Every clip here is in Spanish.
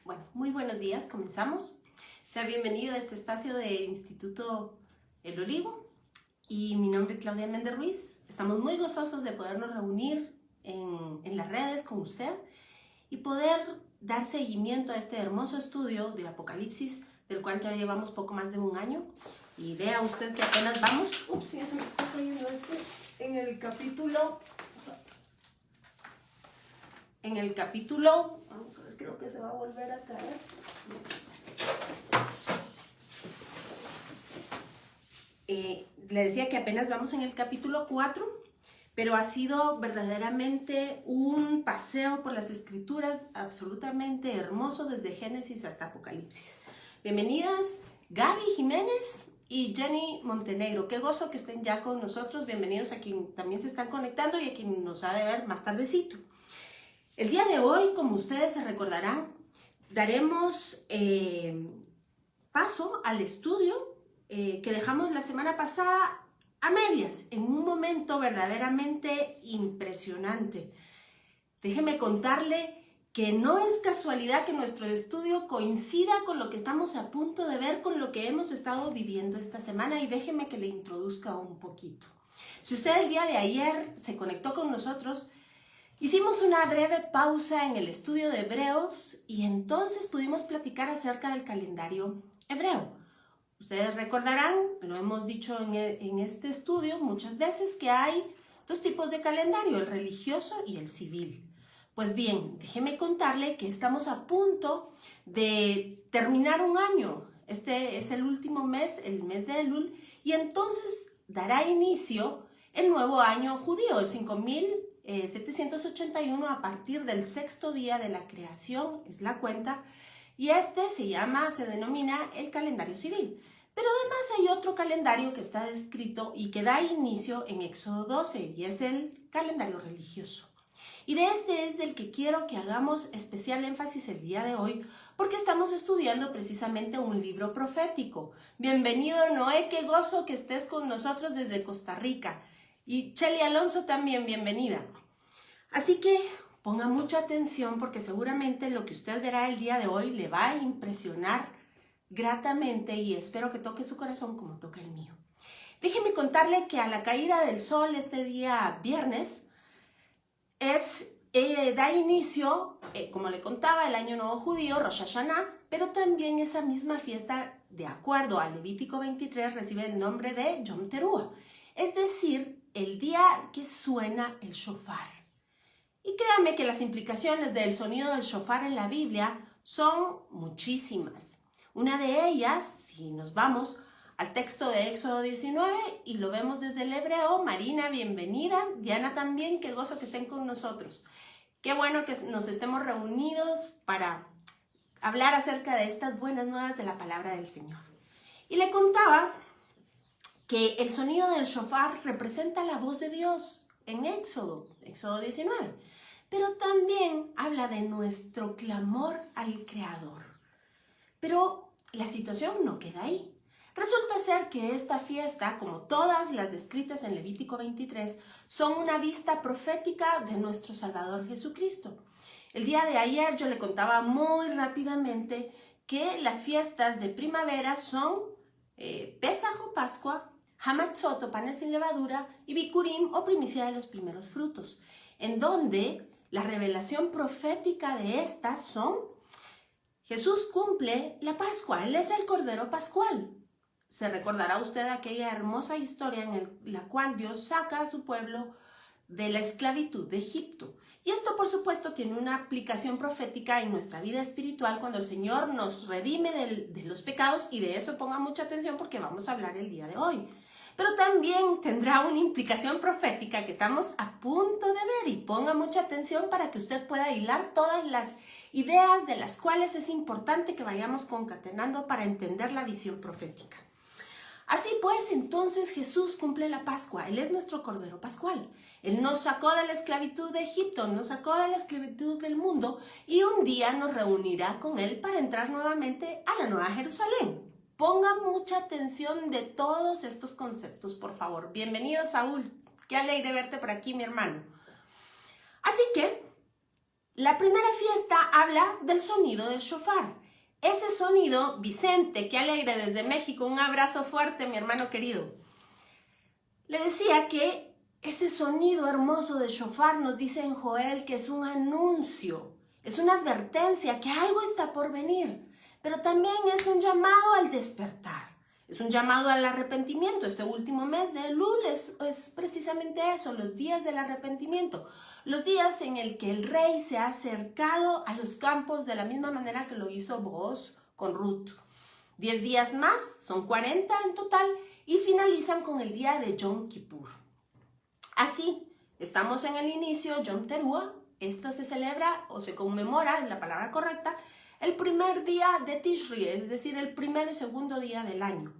Bueno, muy buenos días, comenzamos. Sea bienvenido a este espacio de Instituto El Olivo y mi nombre es Claudia Méndez Ruiz. Estamos muy gozosos de podernos reunir en las redes con usted y poder dar seguimiento a este hermoso estudio de Apocalipsis, del cual ya llevamos poco más de un año. Y vea usted que apenas vamos, ya se me está cayendo esto, en el capítulo, vamos a ver, creo que se va a volver a caer. Le decía que apenas vamos en el capítulo 4, pero ha sido verdaderamente un paseo por las escrituras absolutamente hermoso desde Génesis hasta Apocalipsis. Bienvenidas Gaby Jiménez y Jenny Montenegro. Qué gozo que estén ya con nosotros. Bienvenidos a quien también se están conectando y a quien nos ha de ver más tardecito. El día de hoy, como ustedes se recordarán, daremos paso al estudio que dejamos la semana pasada a medias, en un momento verdaderamente impresionante. Déjeme contarle que no es casualidad que nuestro estudio coincida con lo que estamos a punto de ver, con lo que hemos estado viviendo esta semana, y déjeme que le introduzca un poquito. Si usted el día de ayer se conectó con nosotros, hicimos una breve pausa en el estudio de Hebreos y entonces pudimos platicar acerca del calendario hebreo. Ustedes recordarán, lo hemos dicho en este estudio muchas veces, que hay dos tipos de calendario, el religioso y el civil. Pues bien, déjeme contarle que estamos a punto de terminar un año. Este es el último mes, el mes de Elul, y entonces dará inicio el nuevo año judío, el 5781, a partir del sexto día de la creación, es la cuenta, y se denomina el calendario civil. Pero además hay otro calendario que está descrito y que da inicio en Éxodo 12, y es el calendario religioso. Y de este es del que quiero que hagamos especial énfasis el día de hoy, porque estamos estudiando precisamente un libro profético. Bienvenido, Noé, qué gozo que estés con nosotros desde Costa Rica. Y Chely Alonso también, bienvenida. Así que ponga mucha atención, porque seguramente lo que usted verá el día de hoy le va a impresionar gratamente y espero que toque su corazón como toca el mío. Déjeme contarle que a la caída del sol este día viernes da inicio, como le contaba, el Año Nuevo Judío, Rosh Hashanah, pero también esa misma fiesta, de acuerdo a Levítico 23, recibe el nombre de Yom Teruah, es decir, el día que suena el shofar. Y créanme que las implicaciones del sonido del shofar en la Biblia son muchísimas. Una de ellas, si nos vamos al texto de Éxodo 19 y lo vemos desde el hebreo, Marina, bienvenida, Diana también, qué gozo que estén con nosotros. Qué bueno que nos estemos reunidos para hablar acerca de estas buenas nuevas de la palabra del Señor. Y le contaba que el sonido del shofar representa la voz de Dios en Éxodo 19, pero también habla de nuestro clamor al Creador. Pero la situación no queda ahí. Resulta ser que esta fiesta, como todas las descritas en Levítico 23, son una vista profética de nuestro Salvador Jesucristo. El día de ayer yo le contaba muy rápidamente que las fiestas de primavera son Pesaj o Pascua, Hamatzot o panes sin levadura y Bikurim o primicia de los primeros frutos, en donde la revelación profética de estas son: Jesús cumple la Pascua, Él es el Cordero Pascual. Se recordará usted aquella hermosa historia en la cual Dios saca a su pueblo de la esclavitud de Egipto. Y esto, por supuesto, tiene una aplicación profética en nuestra vida espiritual cuando el Señor nos redime de los pecados, y de eso ponga mucha atención porque vamos a hablar el día de hoy. Pero también tendrá una implicación profética que estamos a punto de ver, y ponga mucha atención para que usted pueda hilar todas las ideas de las cuales es importante que vayamos concatenando para entender la visión profética. Así pues, entonces Jesús cumple la Pascua, Él es nuestro Cordero Pascual. Él nos sacó de la esclavitud de Egipto, nos sacó de la esclavitud del mundo, y un día nos reunirá con Él para entrar nuevamente a la Nueva Jerusalén. Ponga mucha atención de todos estos conceptos, por favor. Bienvenido, Saúl. Qué alegre verte por aquí, mi hermano. Así que La primera fiesta habla del sonido del shofar. Ese sonido, Vicente, qué alegre desde México, un abrazo fuerte, mi hermano querido. Le decía que ese sonido hermoso del shofar nos dice en Joel que es un anuncio, es una advertencia que algo está por venir, pero también es un llamado al despertar, es un llamado al arrepentimiento. Este último mes de Elul es precisamente eso, los días del arrepentimiento, los días en el que el rey se ha acercado a los campos de la misma manera que lo hizo Booz con Ruth. 10 días más, son 40 en total, y finalizan con el día de Yom Kippur. Así, estamos en el inicio, Yom Teruah. Esto se celebra o se conmemora, en la palabra correcta, el primer día de Tishri, es decir, el primero y segundo día del año.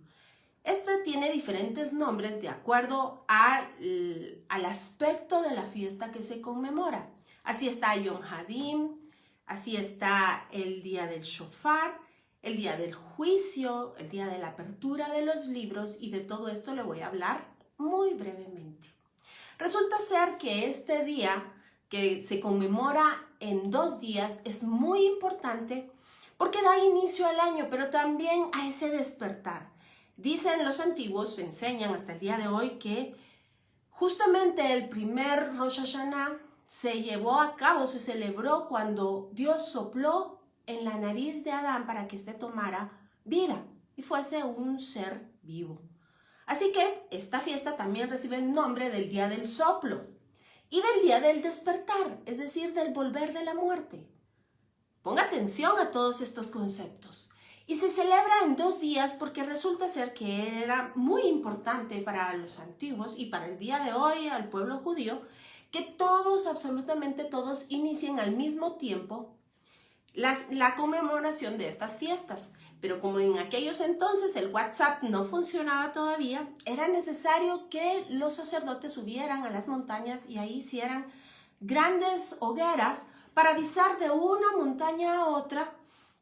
Esto tiene diferentes nombres de acuerdo al aspecto de la fiesta que se conmemora. Así está Yom Hadim, así está el día del Shofar, el día del juicio, el día de la apertura de los libros, y de todo esto le voy a hablar muy brevemente. Resulta ser que este día, que se conmemora en 2 días, es muy importante porque da inicio al año, pero también a ese despertar. Dicen los antiguos, enseñan hasta el día de hoy, que justamente el primer Rosh Hashanah se llevó a cabo, se celebró cuando Dios sopló en la nariz de Adán para que éste tomara vida y fuese un ser vivo. Así que esta fiesta también recibe el nombre del día del soplo y del día del despertar, es decir, del volver de la muerte. Ponga atención a todos estos conceptos. Y se celebra en 2 días porque resulta ser que era muy importante para los antiguos y para el día de hoy al pueblo judío que todos, absolutamente todos, inicien al mismo tiempo la conmemoración de estas fiestas. Pero como en aquellos entonces el WhatsApp no funcionaba todavía, era necesario que los sacerdotes subieran a las montañas y ahí hicieran grandes hogueras para avisar de una montaña a otra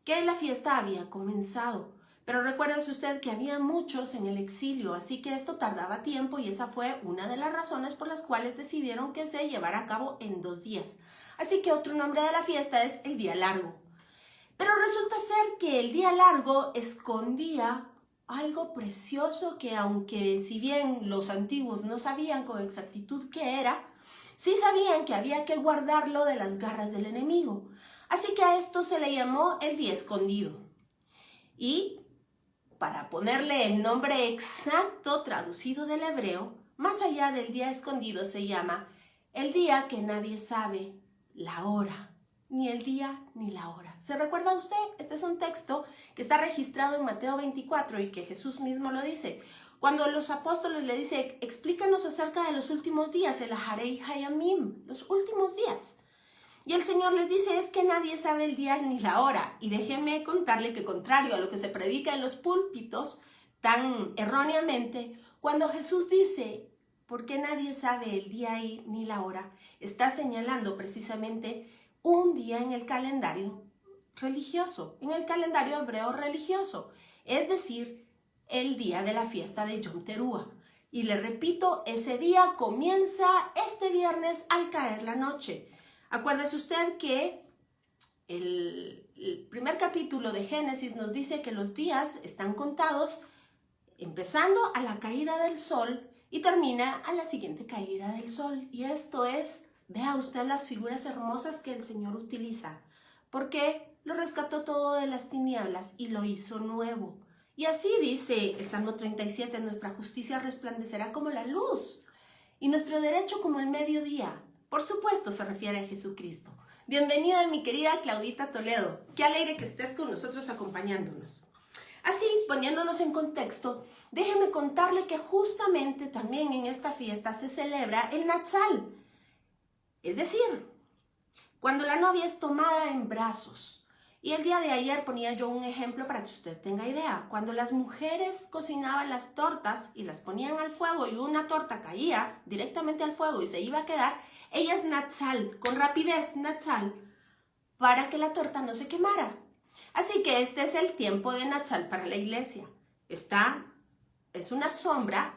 que la fiesta había comenzado. Pero recuérdese usted que había muchos en el exilio, así que esto tardaba tiempo y esa fue una de las razones por las cuales decidieron que se llevara a cabo en 2 días. Así que otro nombre de la fiesta es el día largo. Pero resulta ser que el día largo escondía algo precioso que, aunque si bien los antiguos no sabían con exactitud qué era, sí sabían que había que guardarlo de las garras del enemigo. Así que a esto se le llamó el día escondido. Y para ponerle el nombre exacto traducido del hebreo, más allá del día escondido se llama el día que nadie sabe la hora. Ni el día ni la hora. ¿Se recuerda usted? Este es un texto que está registrado en Mateo 24 y que Jesús mismo lo dice. Cuando los apóstoles le dicen, explícanos acerca de los últimos días, de la Harei Hayamim, los últimos días. Y el Señor les dice, es que nadie sabe el día ni la hora. Y déjeme contarle que, contrario a lo que se predica en los púlpitos tan erróneamente, cuando Jesús dice, ¿por qué nadie sabe el día ni la hora?, está señalando precisamente un día en el calendario religioso, en el calendario hebreo religioso, es decir, el día de la fiesta de Yom Teruah. Y le repito, ese día comienza este viernes al caer la noche. Acuérdese usted que el primer capítulo de Génesis nos dice que los días están contados empezando a la caída del sol y termina a la siguiente caída del sol. Y esto es, vea usted las figuras hermosas que el Señor utiliza, porque lo rescató todo de las tinieblas y lo hizo nuevo. Y así dice el Salmo 37, nuestra justicia resplandecerá como la luz y nuestro derecho como el mediodía. Por supuesto se refiere a Jesucristo. Bienvenida mi querida Claudita Toledo. Qué alegre que estés con nosotros acompañándonos. Así, poniéndonos en contexto, déjeme contarle que justamente también en esta fiesta se celebra el Natsal. Es decir, cuando la novia es tomada en brazos. Y el día de ayer ponía yo un ejemplo para que usted tenga idea. Cuando las mujeres cocinaban las tortas y las ponían al fuego y una torta caía directamente al fuego y se iba a quedar, ellas natsal, con rapidez natsal, para que la torta no se quemara. Así que este es el tiempo de natsal para la iglesia. Es una sombra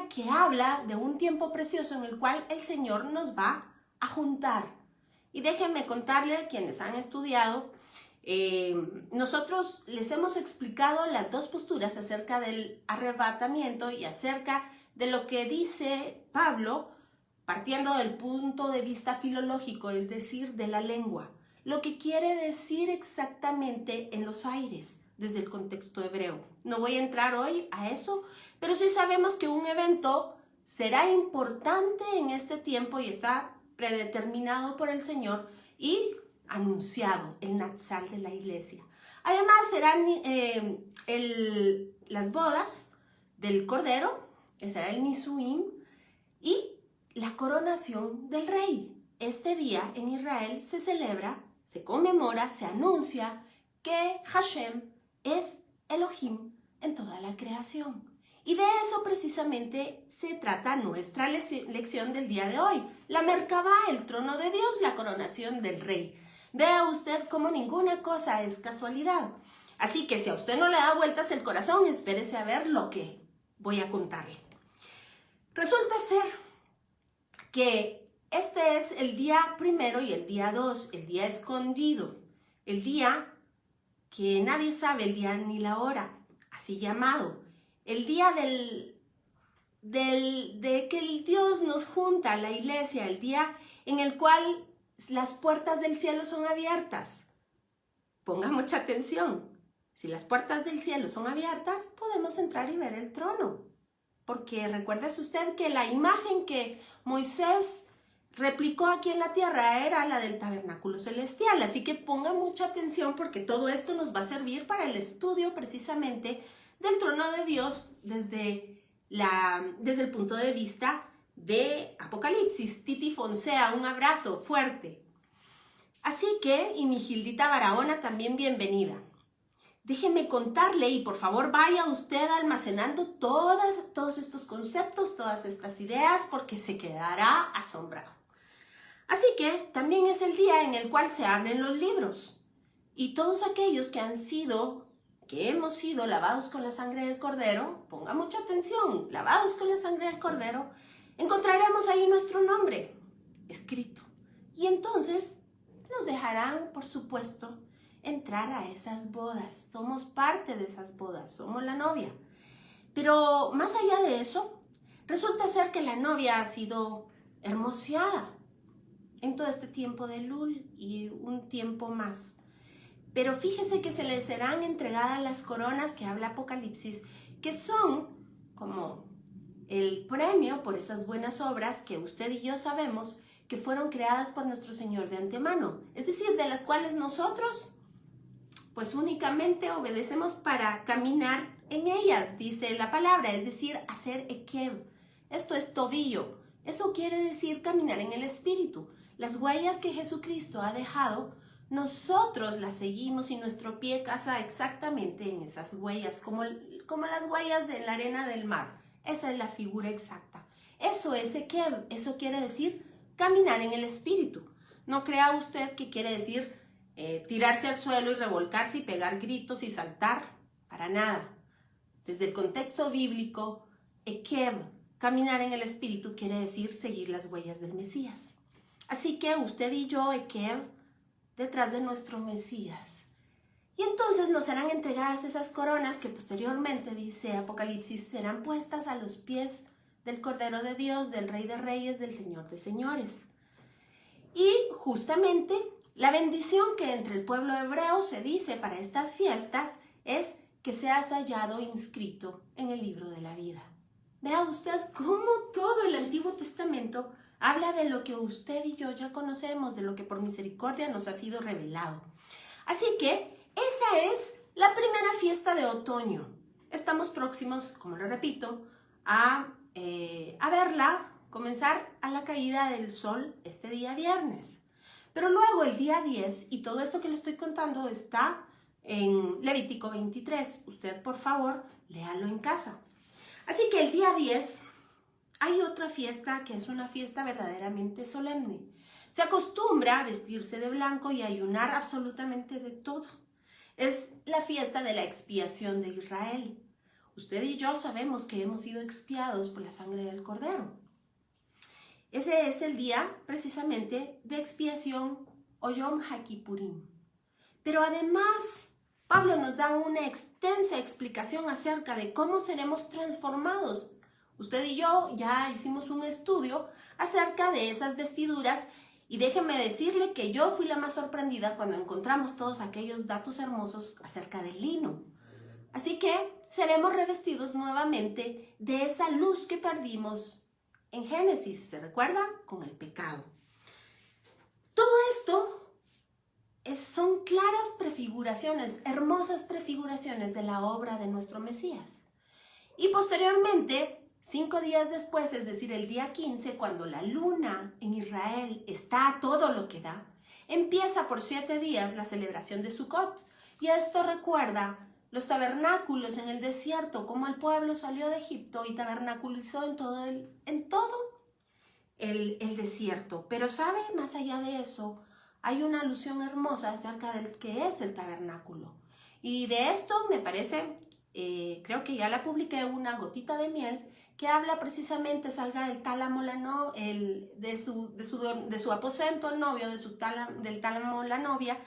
que habla de un tiempo precioso en el cual el Señor nos va a juntar. Y déjenme contarle, quienes han estudiado, nosotros les hemos explicado las dos posturas acerca del arrebatamiento y acerca de lo que dice Pablo, partiendo del punto de vista filológico, es decir, de la lengua, lo que quiere decir exactamente en los aires, desde el contexto hebreo. No voy a entrar hoy a eso, pero sí sabemos que un evento será importante en este tiempo y está predeterminado por el Señor y anunciado, el Natsal de la iglesia. Además serán las bodas del Cordero, que será el Nisuim, y la coronación del rey. Este día en Israel se celebra, se conmemora, se anuncia que Hashem es Elohim en toda la creación. Y de eso precisamente se trata nuestra lección del día de hoy. La Merkabá, el trono de Dios, la coronación del rey. Vea usted cómo ninguna cosa es casualidad. Así que si a usted no le da vueltas el corazón, espérese a ver lo que voy a contarle. Resulta ser que este es el día primero y el día 2, el día escondido, el día que nadie sabe el día ni la hora, así llamado. El día de que el Dios nos junta a la iglesia, el día en el cual las puertas del cielo son abiertas. Ponga mucha atención. Si las puertas del cielo son abiertas, podemos entrar y ver el trono. Porque recuérdese usted que la imagen que Moisés replicó aquí en la tierra era la del tabernáculo celestial. Así que ponga mucha atención porque todo esto nos va a servir para el estudio precisamente del trono de Dios desde el punto de vista de Apocalipsis. Titi Fonsea, un abrazo fuerte. Así que, y mi Gildita Barahona también bienvenida. Déjeme contarle y por favor vaya usted almacenando todos estos conceptos, todas estas ideas, porque se quedará asombrado. Así que también es el día en el cual se abren los libros y todos aquellos que hemos sido lavados con la sangre del Cordero, ponga mucha atención, lavados con la sangre del Cordero, encontraremos ahí nuestro nombre escrito. Y entonces nos dejarán, por supuesto, entrar a esas bodas. Somos parte de esas bodas, somos la novia. Pero más allá de eso, resulta ser que la novia ha sido hermoseada en todo este tiempo de Lul y un tiempo más. Pero fíjese que se le serán entregadas las coronas que habla Apocalipsis, que son como el premio por esas buenas obras que usted y yo sabemos que fueron creadas por nuestro Señor de antemano. Es decir, de las cuales nosotros pues únicamente obedecemos para caminar en ellas, dice la palabra, es decir, hacer ekev. Esto es tobillo. Eso quiere decir caminar en el Espíritu. Las huellas que Jesucristo ha dejado, nosotros las seguimos y nuestro pie casa exactamente en esas huellas, como las huellas de la arena del mar. Esa es la figura exacta. Eso es ekev, eso quiere decir caminar en el Espíritu. No crea usted que quiere decir tirarse al suelo y revolcarse y pegar gritos y saltar, para nada. Desde el contexto bíblico, ekev, caminar en el Espíritu, quiere decir seguir las huellas del Mesías. Así que usted y yo, ekev, detrás de nuestro Mesías. Y entonces nos serán entregadas esas coronas que posteriormente, dice Apocalipsis, serán puestas a los pies del Cordero de Dios, del Rey de Reyes, del Señor de Señores. Y justamente la bendición que entre el pueblo hebreo se dice para estas fiestas es que seas hallado inscrito en el libro de la vida. Vea usted cómo todo el Antiguo Testamento habla de lo que usted y yo ya conocemos, de lo que por misericordia nos ha sido revelado. Así que esa es la primera fiesta de otoño. Estamos próximos, como lo repito, a verla comenzar a la caída del sol este día viernes. Pero luego el día 10, y todo esto que le estoy contando está en Levítico 23. Usted, por favor, léalo en casa. Así que el día 10 hay otra fiesta que es una fiesta verdaderamente solemne. Se acostumbra a vestirse de blanco y a ayunar absolutamente de todo. Es la fiesta de la expiación de Israel. Usted y yo sabemos que hemos sido expiados por la sangre del Cordero. Ese es el día precisamente de expiación o Yom HaKippurim. Pero además, Pablo nos da una extensa explicación acerca de cómo seremos transformados. Usted y yo ya hicimos un estudio acerca de esas vestiduras y déjeme decirle que yo fui la más sorprendida cuando encontramos todos aquellos datos hermosos acerca del lino. Así que seremos revestidos nuevamente de esa luz que perdimos en Génesis, ¿se recuerda? Con el pecado. Todo esto son claras prefiguraciones, hermosas prefiguraciones de la obra de nuestro Mesías. Y posteriormente, 5 días después, es decir, el día 15, cuando la luna en Israel está a todo lo que da, empieza por 7 días la celebración de Sukkot. Y esto recuerda los tabernáculos en el desierto, como el pueblo salió de Egipto y tabernaculizó en todo el desierto. Pero ¿sabe? Más allá de eso, hay una alusión hermosa acerca del que es el tabernáculo. Y de esto me parece, creo que ya la publiqué, una gotita de miel, que habla precisamente, salga del tálamo, de su aposento el novio, del tálamo la novia,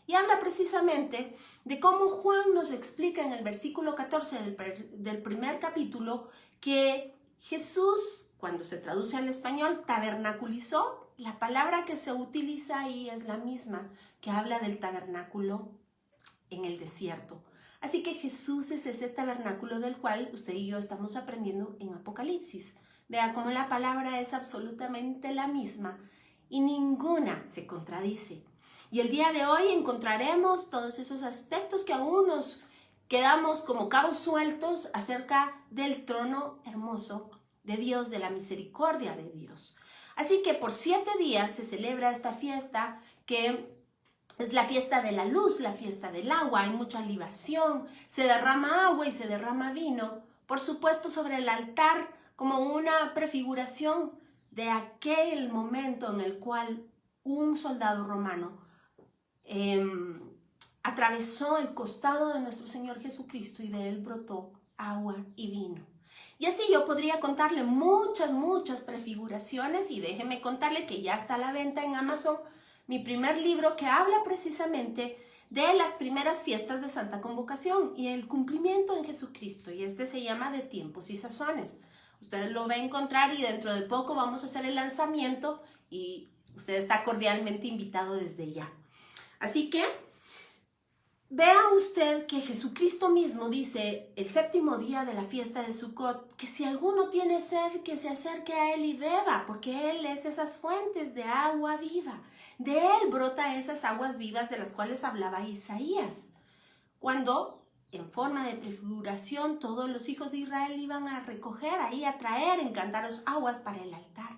y habla precisamente de cómo Juan nos explica en el versículo 14 del primer capítulo que Jesús, cuando se traduce al español, tabernaculizó. La palabra que se utiliza ahí es la misma que habla del tabernáculo en el desierto. Así que Jesús es ese tabernáculo del cual usted y yo estamos aprendiendo en Apocalipsis. Vea cómo la palabra es absolutamente la misma y ninguna se contradice. Y el día de hoy encontraremos todos esos aspectos que aún nos quedamos como cabos sueltos acerca del trono hermoso de Dios, de la misericordia de Dios. Así que por 7 días se celebra esta fiesta que es la fiesta de la luz, la fiesta del agua. Hay mucha libación, se derrama agua y se derrama vino, por supuesto sobre el altar, como una prefiguración de aquel momento en el cual un soldado romano atravesó el costado de nuestro Señor Jesucristo y de él brotó agua y vino. Y así yo podría contarle muchas prefiguraciones, y déjeme contarle que ya está a la venta en Amazon mi primer libro que habla precisamente de las primeras fiestas de Santa Convocación y el cumplimiento en Jesucristo, y este se llama De Tiempos y Sazones. Usted lo va a encontrar y dentro de poco vamos a hacer el lanzamiento y usted está cordialmente invitado desde ya. Así que vea usted que Jesucristo mismo dice el 7º día de la fiesta de Sukkot que si alguno tiene sed, que se acerque a él y beba, porque él es esas fuentes de agua viva. De él brota esas aguas vivas de las cuales hablaba Isaías, cuando en forma de prefiguración todos los hijos de Israel iban a recoger ahí, a traer en cántaros aguas para el altar.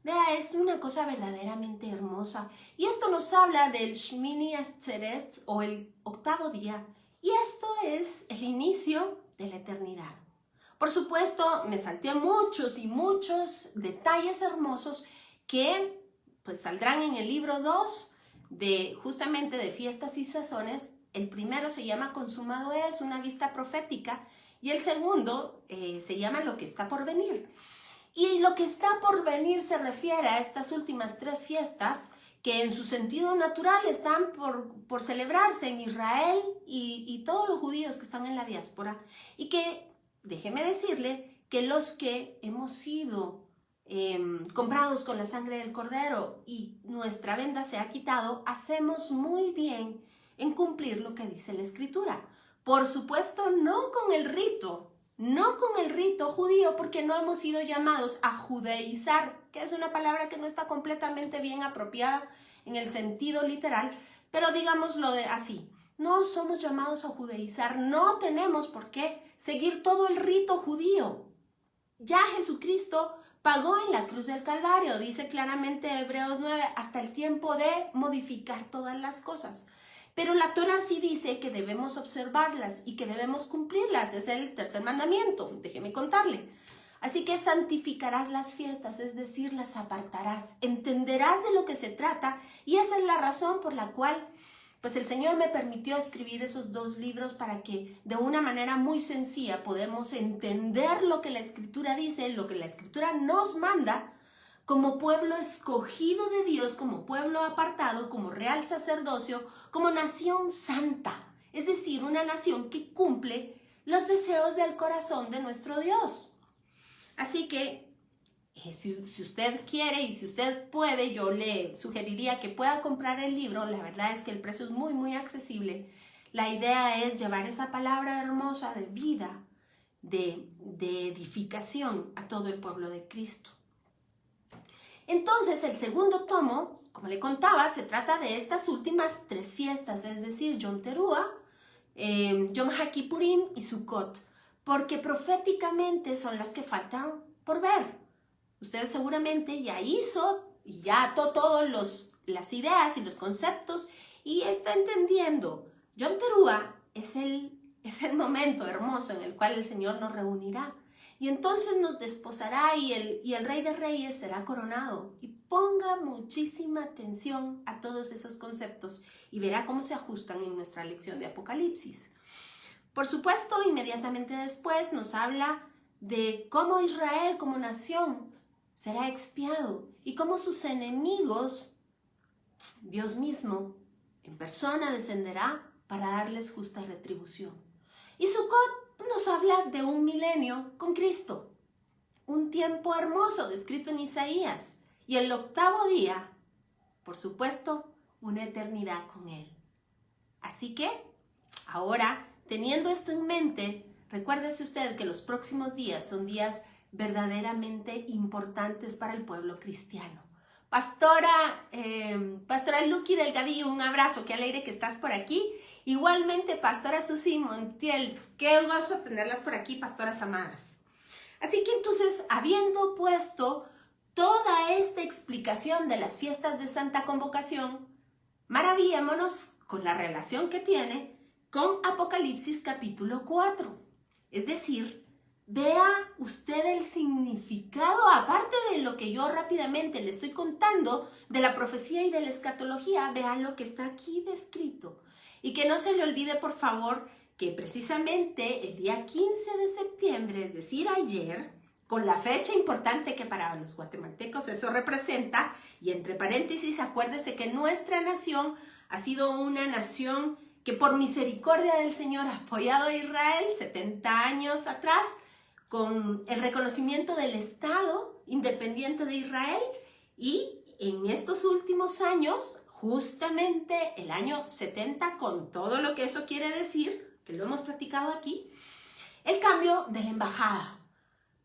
Vea, es una cosa verdaderamente hermosa. Y esto nos habla del Shmini Atzeret, o el 8º día. Y esto es el inicio de la eternidad. Por supuesto, me salté muchos detalles hermosos que pues saldrán en el libro 2 justamente de fiestas y sazones. El primero se llama Consumado es, una vista profética. Y el segundo se llama Lo que está por venir. Y lo que está por venir se refiere a estas últimas 3 fiestas que en su sentido natural están por celebrarse en Israel y todos los judíos que están en la diáspora. Y que, déjeme decirle, que los que hemos sido comprados con la sangre del Cordero y nuestra venda se ha quitado, hacemos muy bien en cumplir lo que dice la Escritura. Por supuesto, no con el rito judío, porque no hemos sido llamados a judaizar, que es una palabra que no está completamente bien apropiada en el sentido literal, pero digámoslo así, no somos llamados a judaizar, no tenemos por qué seguir todo el rito judío. Ya Jesucristo pagó en la cruz del Calvario, dice claramente Hebreos 9, hasta el tiempo de modificar todas las cosas. Pero la Torá sí dice que debemos observarlas y que debemos cumplirlas. Es el 3er mandamiento, déjeme contarle. Así que santificarás las fiestas, es decir, las apartarás. Entenderás de lo que se trata y esa es la razón por la cual pues el Señor me permitió escribir esos 2 libros para que de una manera muy sencilla podemos entender lo que la Escritura dice, lo que la Escritura nos manda, como pueblo escogido de Dios, como pueblo apartado, como real sacerdocio, como nación santa, es decir, una nación que cumple los deseos del corazón de nuestro Dios. Así que, si usted quiere y si usted puede, yo le sugeriría que pueda comprar el libro. La verdad es que el precio es muy, muy accesible. La idea es llevar esa palabra hermosa de vida, de edificación a todo el pueblo de Cristo. Entonces, el segundo tomo, como le contaba, se trata de estas últimas 3 fiestas, es decir, Yom Teruah, Yom HaKippurim y Sukkot, porque proféticamente son las que faltan por ver. Usted seguramente ya hizo y ya ató todas las ideas y los conceptos y está entendiendo. Yom Teruah es el momento hermoso en el cual el Señor nos reunirá. Y entonces nos desposará y el Rey de Reyes será coronado. Y ponga muchísima atención a todos esos conceptos y verá cómo se ajustan en nuestra lección de Apocalipsis. Por supuesto, inmediatamente después nos habla de cómo Israel como nación será expiado y cómo sus enemigos, Dios mismo, en persona descenderá para darles justa retribución. Y Sukkot nos habla de un milenio con Cristo, un tiempo hermoso descrito en Isaías, y el 8º día, por supuesto, una eternidad con Él. Así que, ahora, teniendo esto en mente, recuérdese usted que los próximos días son días verdaderamente importantes para el pueblo cristiano. Pastora Lucky Delgadillo, un abrazo, qué alegre que estás por aquí. Igualmente, Pastora Susi Montiel, qué gozo tenerlas por aquí, pastoras amadas. Así que entonces, habiendo puesto toda esta explicación de las fiestas de Santa Convocación, maravillémonos con la relación que tiene con Apocalipsis capítulo 4. Es decir, vea usted el significado, aparte de lo que yo rápidamente le estoy contando de la profecía y de la escatología, vea lo que está aquí descrito. Y que no se le olvide, por favor, que precisamente el día 15 de septiembre, es decir, ayer, con la fecha importante que para los guatemaltecos eso representa, y entre paréntesis, acuérdese que nuestra nación ha sido una nación que por misericordia del Señor ha apoyado a Israel 70 años atrás, con el reconocimiento del Estado independiente de Israel, y en estos últimos años, justamente el año 70, con todo lo que eso quiere decir, que lo hemos platicado aquí, el cambio de la embajada.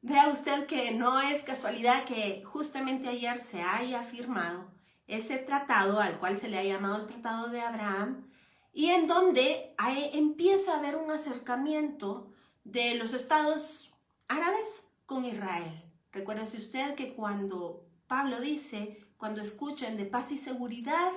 Vea usted que no es casualidad que justamente ayer se haya firmado ese tratado al cual se le ha llamado el Tratado de Abraham, y en donde empieza a haber un acercamiento de los estados árabes con Israel. Recuérdese usted que cuando Pablo dice, cuando escuchen de paz y seguridad,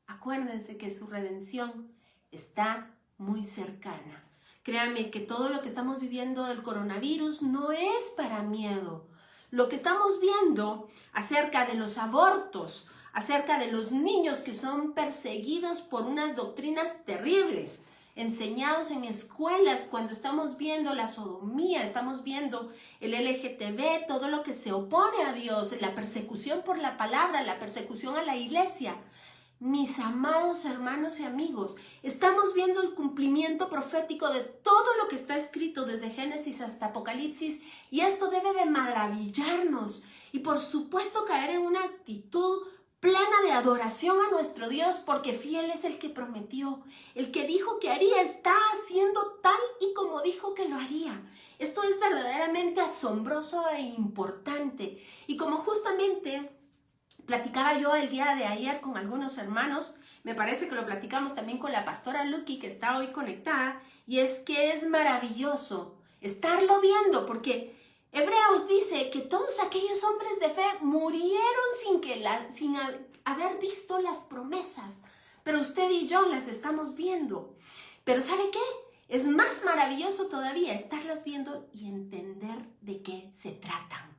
acuérdense que su redención está muy cercana. Créanme que todo lo que estamos viviendo del coronavirus no es para miedo. Lo que estamos viendo acerca de los abortos, acerca de los niños que son perseguidos por unas doctrinas terribles, enseñados en escuelas, cuando estamos viendo la sodomía, estamos viendo el LGTB, todo lo que se opone a Dios, la persecución por la palabra, la persecución a la iglesia. Mis amados hermanos y amigos, estamos viendo el cumplimiento profético de todo lo que está escrito desde Génesis hasta Apocalipsis, y esto debe de maravillarnos y por supuesto caer en una actitud plena de adoración a nuestro Dios, porque fiel es el que prometió, el que dijo que haría, está haciendo tal y como dijo que lo haría. Esto es verdaderamente asombroso e importante, y como justamente platicaba yo el día de ayer con algunos hermanos, me parece que lo platicamos también con la pastora Lucky, que está hoy conectada, y es que es maravilloso estarlo viendo, porque Hebreos dice que todos aquellos hombres de fe murieron sin haber visto las promesas, pero usted y yo las estamos viendo. Pero ¿sabe qué? Es más maravilloso todavía estarlas viendo y entender de qué se tratan,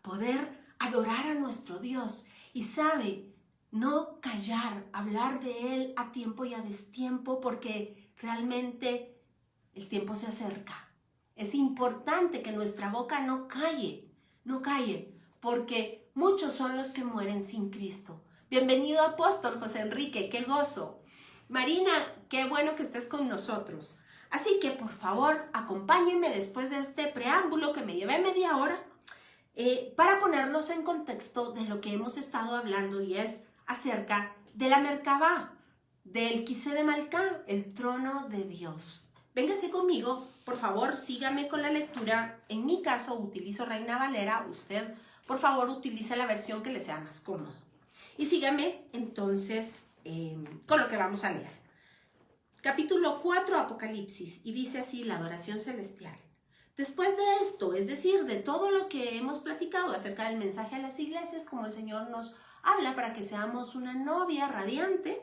poder adorar a nuestro Dios. Y sabe, no callar, hablar de Él a tiempo y a destiempo, porque realmente el tiempo se acerca. Es importante que nuestra boca no calle, porque Muchos son los que mueren sin Cristo. Bienvenido, apóstol José Enrique, qué gozo. Marina, qué bueno que estés con nosotros. Así que, por favor, acompáñenme después de este preámbulo que me llevé media hora para ponernos en contexto de lo que hemos estado hablando, y es acerca de la Merkabah, del Kiseh de Malká, el trono de Dios. Véngase conmigo, por favor, sígame con la lectura. En mi caso, utilizo Reina Valera. Usted, por favor, utilice la versión que le sea más cómodo. Y sígame, entonces, con lo que vamos a leer. Capítulo 4, Apocalipsis, y dice así la adoración celestial. Después de esto, es decir, de todo lo que hemos platicado acerca del mensaje a las iglesias, como el Señor nos habla para que seamos una novia radiante,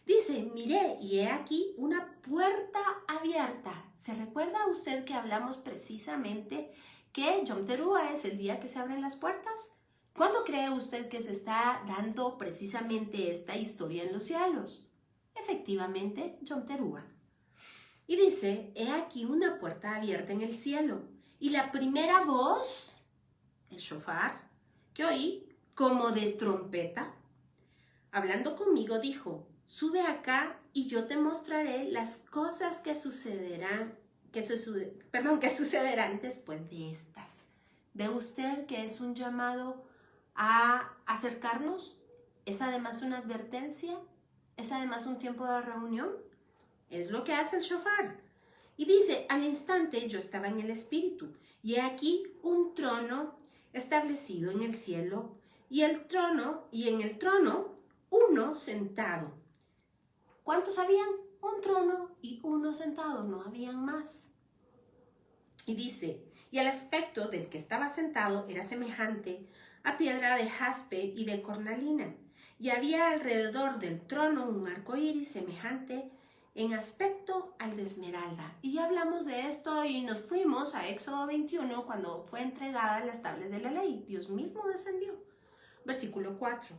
dice, miré y he aquí una puerta abierta. ¿Se recuerda usted que hablamos precisamente que Yom Teruah es el día que se abren las puertas? ¿Cuándo cree usted que se está dando precisamente esta historia en los cielos? Efectivamente, Yom Teruah. Y dice, he aquí una puerta abierta en el cielo. Y la primera voz, el shofar, que oí como de trompeta, hablando conmigo, dijo, sube acá y yo te mostraré las cosas que sucederán después de estas. ¿Ve usted que es un llamado a acercarnos? ¿Es además una advertencia? ¿Es además un tiempo de reunión? Es lo que hace el shofar. Y dice, al instante yo estaba en el espíritu, y he aquí un trono establecido en el cielo, y en el trono uno sentado. ¿Cuántos habían? Un trono y uno sentado, no habían más. Y dice, y el aspecto del que estaba sentado era semejante a piedra de jaspe y de cornalina, y había alrededor del trono un arco iris semejante en aspecto al de esmeralda. Y ya hablamos de esto y nos fuimos a Éxodo 21 cuando fue entregada las tablas de la ley. Dios mismo descendió. Versículo 4.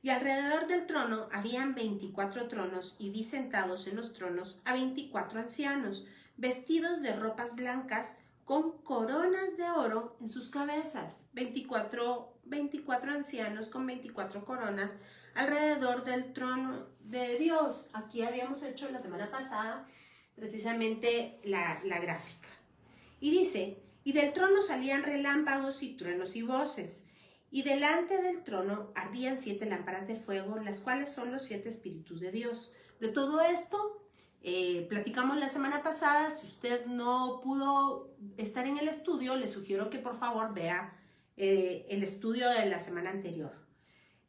Y alrededor del trono habían 24 tronos, y vi sentados en los tronos a 24 ancianos, vestidos de ropas blancas, con coronas de oro en sus cabezas. 24 ancianos con 24 coronas alrededor del trono de Dios. Aquí habíamos hecho la semana pasada precisamente la gráfica. Y dice, y del trono salían relámpagos y truenos y voces. Y delante del trono ardían 7 lámparas de fuego, las cuales son los 7 espíritus de Dios. De todo esto platicamos la semana pasada. Si usted no pudo estar en el estudio, le sugiero que por favor vea el estudio de la semana anterior.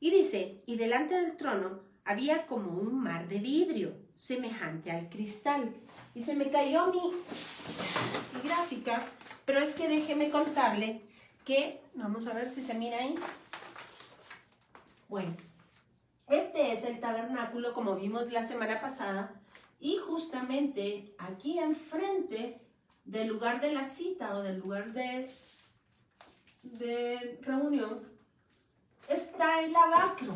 Y dice, y delante del trono había como un mar de vidrio, semejante al cristal. Y se me cayó mi gráfica, pero es que déjeme contarle que, vamos a ver si se mira ahí. Bueno, este es el tabernáculo como vimos la semana pasada, y justamente aquí enfrente del lugar de la cita o del lugar de reunión está el lavacro.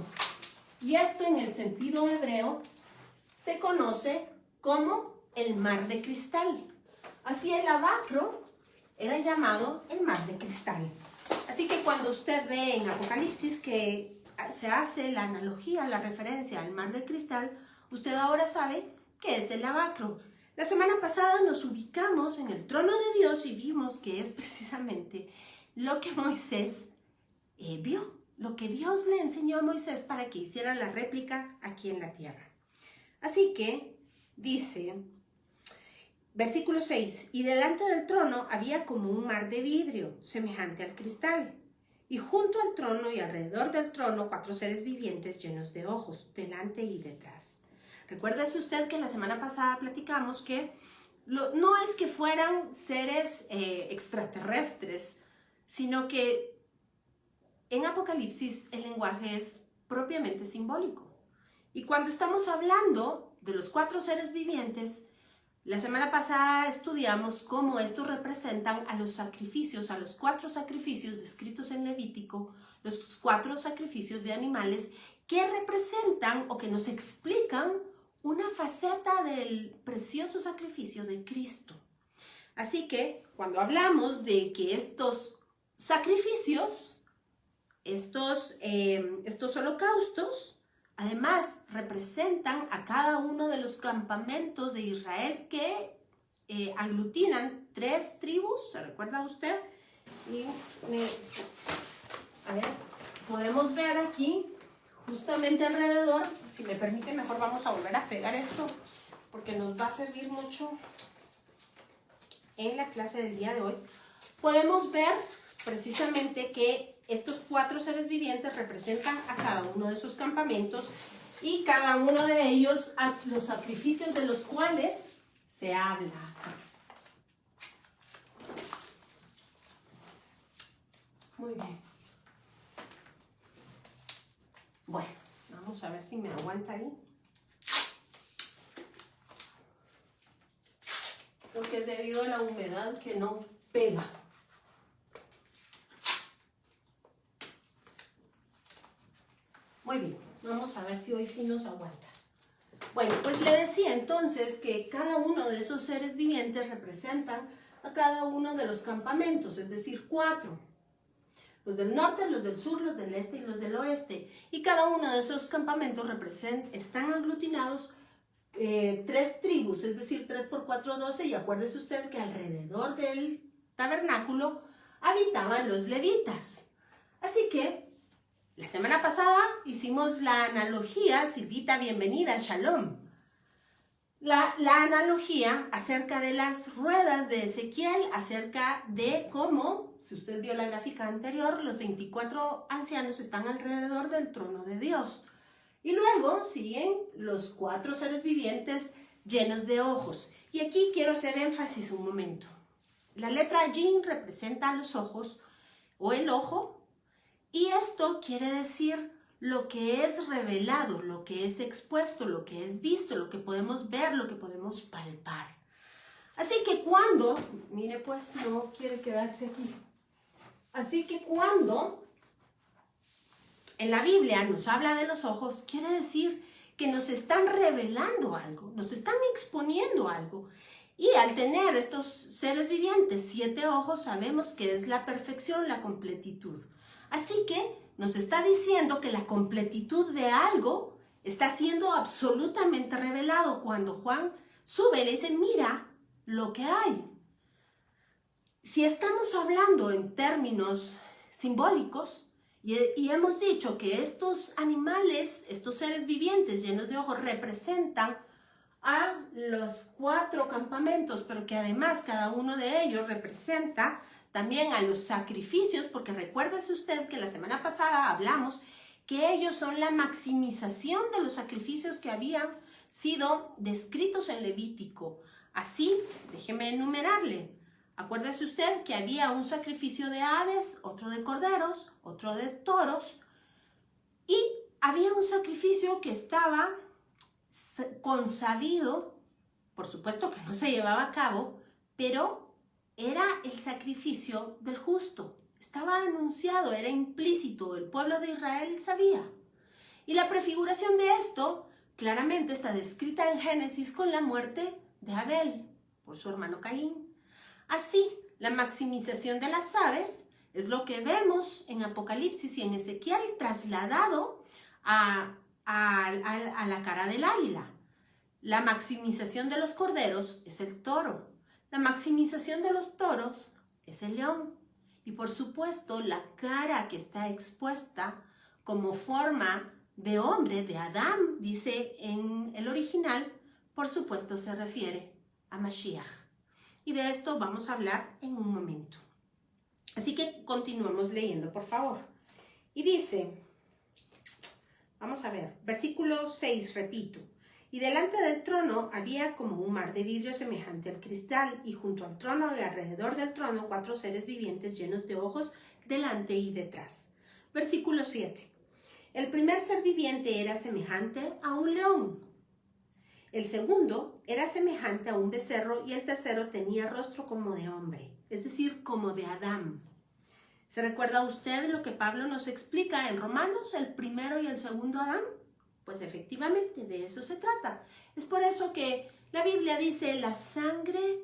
Y esto en el sentido hebreo se conoce como el mar de cristal. Así el lavacro era llamado el mar de cristal. Así que cuando usted ve en Apocalipsis que se hace la analogía, la referencia al mar de cristal, usted ahora sabe que es el lavacro. La semana pasada nos ubicamos en el trono de Dios y vimos que es precisamente lo que Moisés vio, lo que Dios le enseñó a Moisés para que hiciera la réplica aquí en la tierra. Así que dice, versículo 6, y delante del trono había como un mar de vidrio, semejante al cristal. Y junto al trono y alrededor del trono 4 seres vivientes llenos de ojos, delante y detrás. Recuérdese usted que la semana pasada platicamos que no es que fueran seres extraterrestres, sino que en Apocalipsis el lenguaje es propiamente simbólico. Y cuando estamos hablando de los 4 seres vivientes, la semana pasada estudiamos cómo estos representan a los sacrificios, a los 4 sacrificios descritos en Levítico, los 4 sacrificios de animales que representan o que nos explican una faceta del precioso sacrificio de Cristo. Así que cuando hablamos de que estos sacrificios estos holocaustos además representan a cada uno de los campamentos de Israel que aglutinan 3 tribus, ¿se recuerda usted? Y a ver, podemos ver aquí, justamente alrededor, si me permite, mejor vamos a volver a pegar esto, porque nos va a servir mucho en la clase del día de hoy. Podemos ver precisamente que estos 4 seres vivientes representan a cada uno de esos campamentos y cada uno de ellos a los sacrificios de los cuales se habla. Muy bien. Bueno, vamos a ver si me aguanta ahí. Creo que es debido a la humedad que no pega. Muy bien, vamos a ver si hoy sí nos aguanta. Bueno, pues le decía entonces que cada uno de esos seres vivientes representan a cada uno de los campamentos, es decir, 4. Los del norte, los del sur, los del este y los del oeste. Y cada uno de esos campamentos están aglutinados 3 tribus, es decir, 3 por 4, 12. Y acuérdese usted que alrededor del tabernáculo habitaban los levitas. Así que la semana pasada hicimos la analogía, Silvita, bienvenida, Shalom. La analogía acerca de las ruedas de Ezequiel, acerca de cómo, si usted vio la gráfica anterior, los 24 ancianos están alrededor del trono de Dios. Y luego siguen los 4 seres vivientes llenos de ojos. Y aquí quiero hacer énfasis un momento. La letra Jin representa los ojos o el ojo. Y esto quiere decir lo que es revelado, lo que es expuesto, lo que es visto, lo que podemos ver, lo que podemos palpar. Así que cuando, mire pues, no quiere quedarse aquí. Así que cuando en la Biblia nos habla de los ojos, quiere decir que nos están revelando algo, nos están exponiendo algo. Y al tener estos seres vivientes 7 ojos, sabemos que es la perfección, la completitud. Así que nos está diciendo que la completitud de algo está siendo absolutamente revelado. Cuando Juan sube y le dice, mira lo que hay. Si estamos hablando en términos simbólicos y hemos dicho que estos animales, estos seres vivientes llenos de ojos representan a los 4 campamentos, pero que además cada uno de ellos representa también a los sacrificios, porque recuérdese usted que la semana pasada hablamos que ellos son la maximización de los sacrificios que habían sido descritos en Levítico. Así, déjeme enumerarle. Acuérdese usted que había un sacrificio de aves, otro de corderos, otro de toros, y había un sacrificio que estaba consabido, por supuesto que no se llevaba a cabo, pero era el sacrificio del justo. Estaba anunciado, era implícito, el pueblo de Israel sabía. Y la prefiguración de esto claramente está descrita en Génesis con la muerte de Abel por su hermano Caín. Así, la maximización de las aves es lo que vemos en Apocalipsis y en Ezequiel trasladado a la cara del águila. La maximización de los corderos es el toro. La maximización de los toros es el león. Y por supuesto, la cara que está expuesta como forma de hombre, de Adán, dice en el original, por supuesto se refiere a Mashiach. Y de esto vamos a hablar en un momento. Así que continuemos leyendo, por favor. Y dice, vamos a ver, versículo 6, repito. Y delante del trono había como un mar de vidrio semejante al cristal, y junto al trono y alrededor del trono 4 seres vivientes llenos de ojos delante y detrás. Versículo 7. El primer ser viviente era semejante a un león. El segundo era semejante a un becerro y el tercero tenía rostro como de hombre, es decir, como de Adán. ¿Se recuerda usted lo que Pablo nos explica en Romanos, el primero y el segundo Adán? Pues efectivamente, de eso se trata. Es por eso que la Biblia dice, la sangre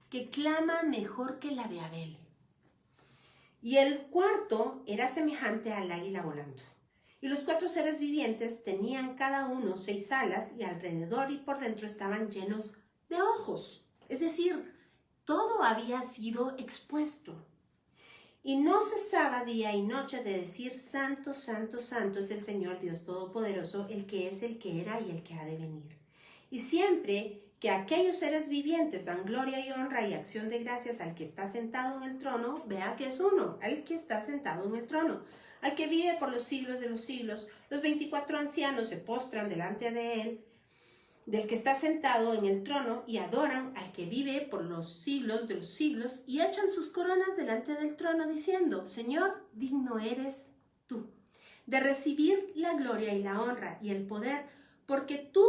que clama mejor que la de Abel. Y el cuarto era semejante al águila volando. Y los 4 seres vivientes tenían cada uno 6 alas y alrededor y por dentro estaban llenos de ojos. Es decir, todo había sido expuesto. Y no cesaba día y noche de decir: Santo, Santo, Santo es el Señor Dios Todopoderoso, el que es, el que era y el que ha de venir. Y siempre que aquellos seres vivientes dan gloria y honra y acción de gracias al que está sentado en el trono, vea que es uno, al que está sentado en el trono, al que vive por los siglos de los siglos, los 24 ancianos se postran delante de él, del que está sentado en el trono, y adoran al que vive por los siglos de los siglos, y echan sus coronas delante del trono, diciendo: Señor, digno eres tú de recibir la gloria y la honra y el poder, porque tú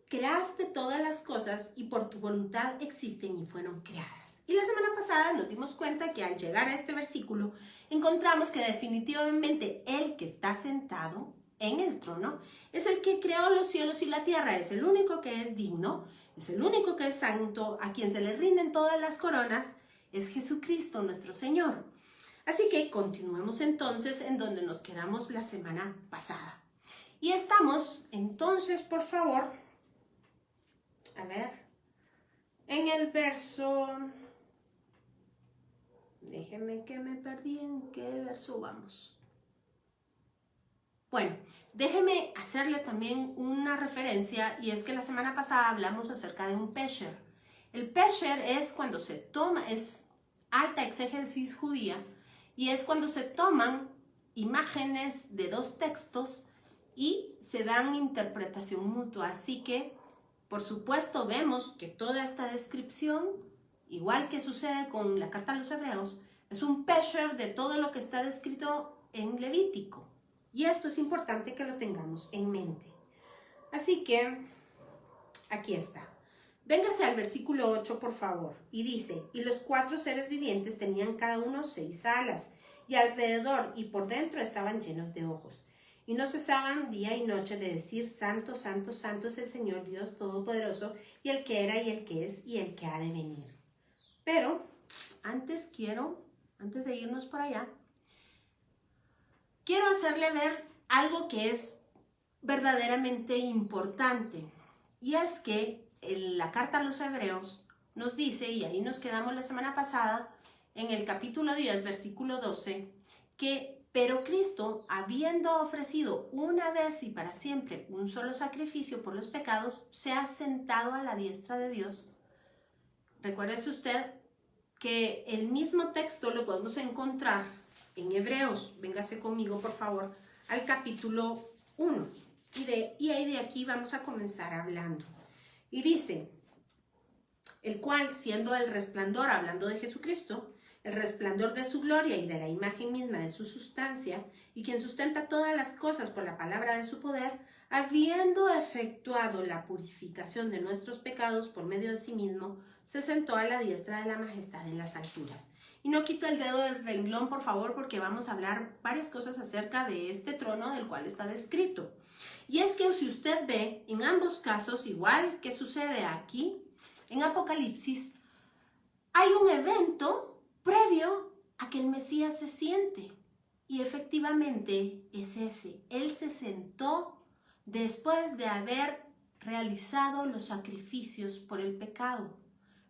creaste todas las cosas y por tu voluntad existen y fueron creadas. Y la semana pasada nos dimos cuenta que al llegar a este versículo encontramos que definitivamente el que está sentado en el trono es el que creó los cielos y la tierra, es el único que es digno, es el único que es santo, a quien se le rinden todas las coronas, es Jesucristo nuestro Señor. Así que continuemos entonces en donde nos quedamos la semana pasada. Y estamos entonces, por favor, a ver, en el verso, déjenme que me perdí, ¿en qué verso vamos? Bueno, déjeme hacerle también una referencia, y es que la semana pasada hablamos acerca de un pesher. El pesher es cuando se toma, es alta exégesis judía, y es cuando se toman imágenes de 2 textos y se dan interpretación mutua. Así que, por supuesto, vemos que toda esta descripción, igual que sucede con la carta a los Hebreos, es un pesher de todo lo que está descrito en Levítico. Y esto es importante que lo tengamos en mente. Así que, aquí está. Véngase al versículo 8, por favor, y dice: Y los 4 seres vivientes tenían cada uno 6 alas, y alrededor y por dentro estaban llenos de ojos. Y no cesaban día y noche de decir: Santo, Santo, Santo es el Señor Dios Todopoderoso, y el que era y el que es y el que ha de venir. Pero, antes de irnos por allá, quiero hacerle ver algo que es verdaderamente importante. Y es que en la carta a los Hebreos nos dice, y ahí nos quedamos la semana pasada, en el capítulo 10, versículo 12, que pero Cristo, habiendo ofrecido una vez y para siempre un solo sacrificio por los pecados, se ha sentado a la diestra de Dios. Recuérdese usted que el mismo texto lo podemos encontrar en Hebreos. Véngase conmigo, por favor, al capítulo 1. Y ahí de aquí vamos a comenzar hablando. Y dice: el cual, siendo el resplandor, hablando de Jesucristo, el resplandor de su gloria y de la imagen misma de su sustancia, y quien sustenta todas las cosas por la palabra de su poder, habiendo efectuado la purificación de nuestros pecados por medio de sí mismo, se sentó a la diestra de la majestad en las alturas. Y no quita el dedo del renglón, por favor, porque vamos a hablar varias cosas acerca de este trono del cual está descrito. Y es que si usted ve, en ambos casos, igual que sucede aquí, en Apocalipsis, hay un evento previo a que el Mesías se siente. Y efectivamente es ese. Él se sentó después de haber realizado los sacrificios por el pecado.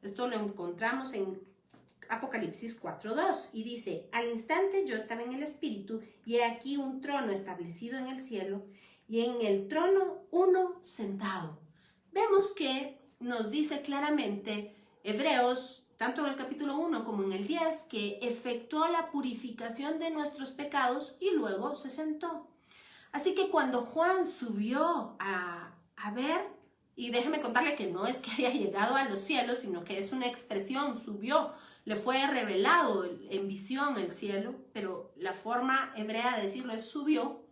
Esto lo encontramos en Apocalipsis 4:2 y dice: al instante yo estaba en el Espíritu, y he aquí un trono establecido en el cielo, y en el trono uno sentado. Vemos que nos dice claramente Hebreos, tanto en el capítulo 1 como en el 10, que efectuó la purificación de nuestros pecados y luego se sentó. Así que cuando Juan subió a ver, y déjeme contarle que no es que haya llegado a los cielos, sino que es una expresión, subió, le fue revelado en visión el cielo, pero la forma hebrea de decirlo es subió.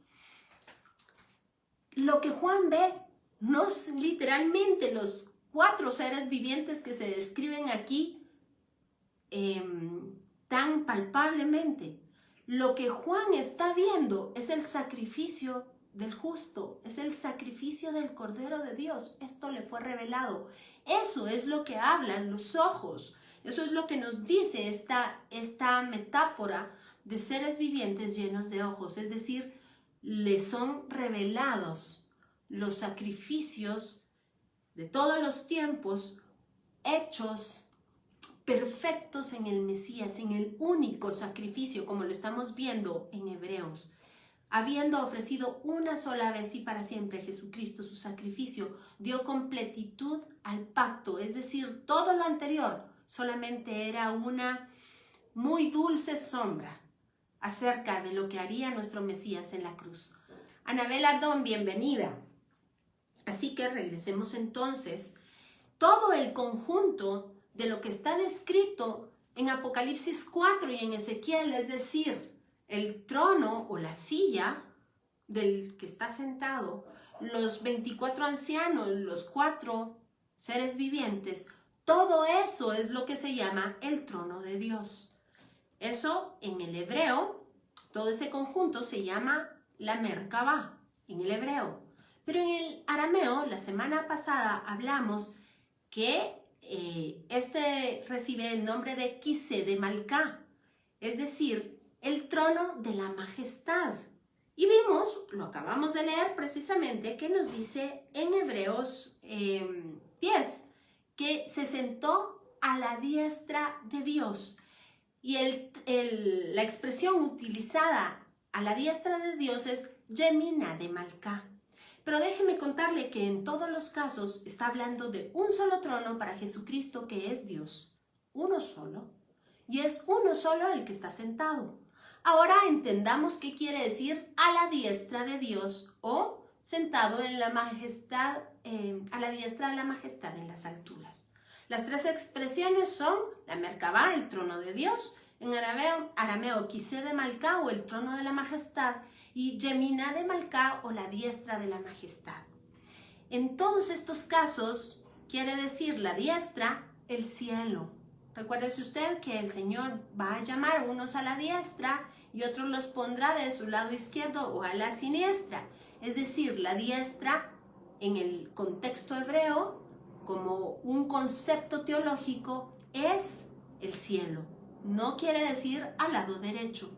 Lo que Juan ve no es literalmente los 4 seres vivientes que se describen aquí tan palpablemente. Lo que Juan está viendo es el sacrificio del justo, es el sacrificio del Cordero de Dios. Esto le fue revelado. Eso es lo que hablan los ojos. Eso es lo que nos dice esta metáfora de seres vivientes llenos de ojos, es decir, le son revelados los sacrificios de todos los tiempos, hechos perfectos en el Mesías, en el único sacrificio, como lo estamos viendo en Hebreos. Habiendo ofrecido una sola vez y para siempre Jesucristo su sacrificio, dio completitud al pacto, es decir, todo lo anterior solamente era una muy dulce sombra acerca de lo que haría nuestro Mesías en la cruz. Anabel Ardón, bienvenida. Así que regresemos entonces. Todo el conjunto de lo que está descrito en Apocalipsis 4 y en Ezequiel, es decir, el trono o la silla del que está sentado, los 24 ancianos, los 4 seres vivientes, todo eso es lo que se llama el trono de Dios. Eso en el hebreo, todo ese conjunto se llama la Merkabah, en el hebreo. Pero en el arameo, la semana pasada hablamos que este recibe el nombre de Kise de Malká, es decir, el trono de la majestad. Y vimos, lo acabamos de leer precisamente, que nos dice en Hebreos 10, que se sentó a la diestra de Dios. Y la expresión utilizada a la diestra de Dios es Yemina de Malká. Pero déjeme contarle que en todos los casos está hablando de un solo trono para Jesucristo, que es Dios, uno solo, y es uno solo el que está sentado. Ahora entendamos qué quiere decir a la diestra de Dios o sentado en la majestad, a la diestra de la majestad en las alturas. Las tres expresiones son la Merkabah, el trono de Dios, en arameo Kise de Malká o el trono de la majestad, y Yemina de Malká o la diestra de la majestad. En todos estos casos quiere decir la diestra, el cielo. Recuérdese usted que el Señor va a llamar unos a la diestra y otros los pondrá de su lado izquierdo o a la siniestra. Es decir, la diestra en el contexto hebreo, como un concepto teológico, es el cielo. No quiere decir al lado derecho.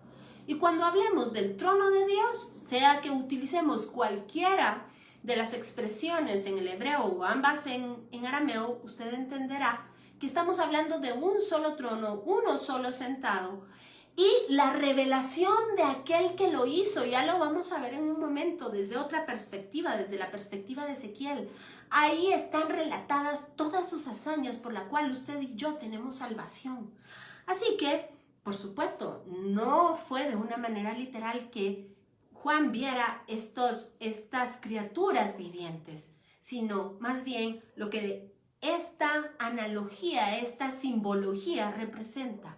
Y cuando hablemos del trono de Dios, sea que utilicemos cualquiera de las expresiones en el hebreo o ambas en arameo, usted entenderá que estamos hablando de un solo trono, uno solo sentado, y la revelación de aquel que lo hizo. Ya lo vamos a ver en un momento desde otra perspectiva, desde la perspectiva de Ezequiel. Ahí están relatadas todas sus hazañas por la cual usted y yo tenemos salvación. Así que, por supuesto, no fue de una manera literal que Juan viera estas criaturas vivientes, sino más bien lo que esta analogía, esta simbología representa,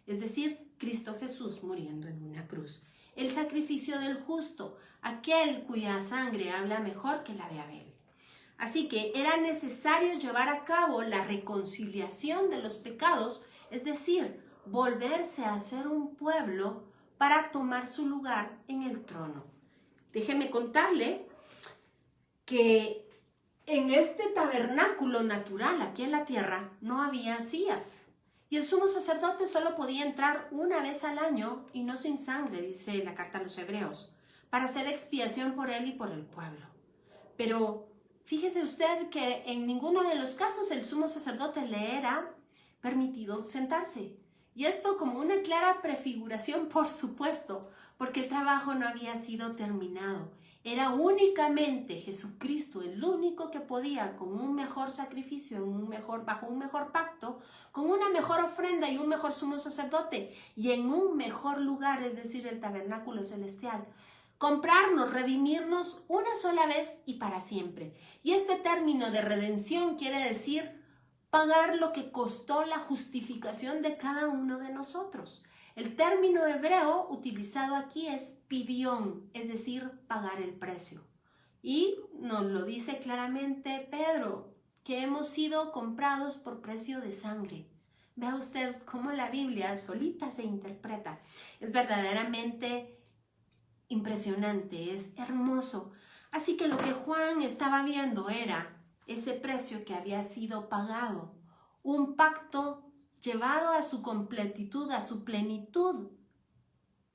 es decir, Cristo Jesús muriendo en una cruz. El sacrificio del justo, aquel cuya sangre habla mejor que la de Abel. Así que era necesario llevar a cabo la reconciliación de los pecados, es decir, volverse a ser un pueblo para tomar su lugar en el trono. Déjeme contarle que en este tabernáculo natural aquí en la tierra no había sillas y el sumo sacerdote solo podía entrar una vez al año y no sin sangre, dice la carta a los Hebreos, para hacer expiación por él y por el pueblo. Pero fíjese usted que en ninguno de los casos el sumo sacerdote le era permitido sentarse. Y esto como una clara prefiguración, por supuesto, porque el trabajo no había sido terminado. Era únicamente Jesucristo el único que podía, con un mejor sacrificio, bajo un mejor pacto, con una mejor ofrenda y un mejor sumo sacerdote, y en un mejor lugar, es decir, el tabernáculo celestial, comprarnos, redimirnos una sola vez y para siempre. Y este término de redención quiere decir pagar lo que costó la justificación de cada uno de nosotros. El término hebreo utilizado aquí es pidión, es decir, pagar el precio. Y nos lo dice claramente Pedro, que hemos sido comprados por precio de sangre. Vea usted cómo la Biblia solita se interpreta. Es verdaderamente impresionante, es hermoso. Así que lo que Juan estaba viendo era ese precio que había sido pagado, un pacto llevado a su completitud, a su plenitud,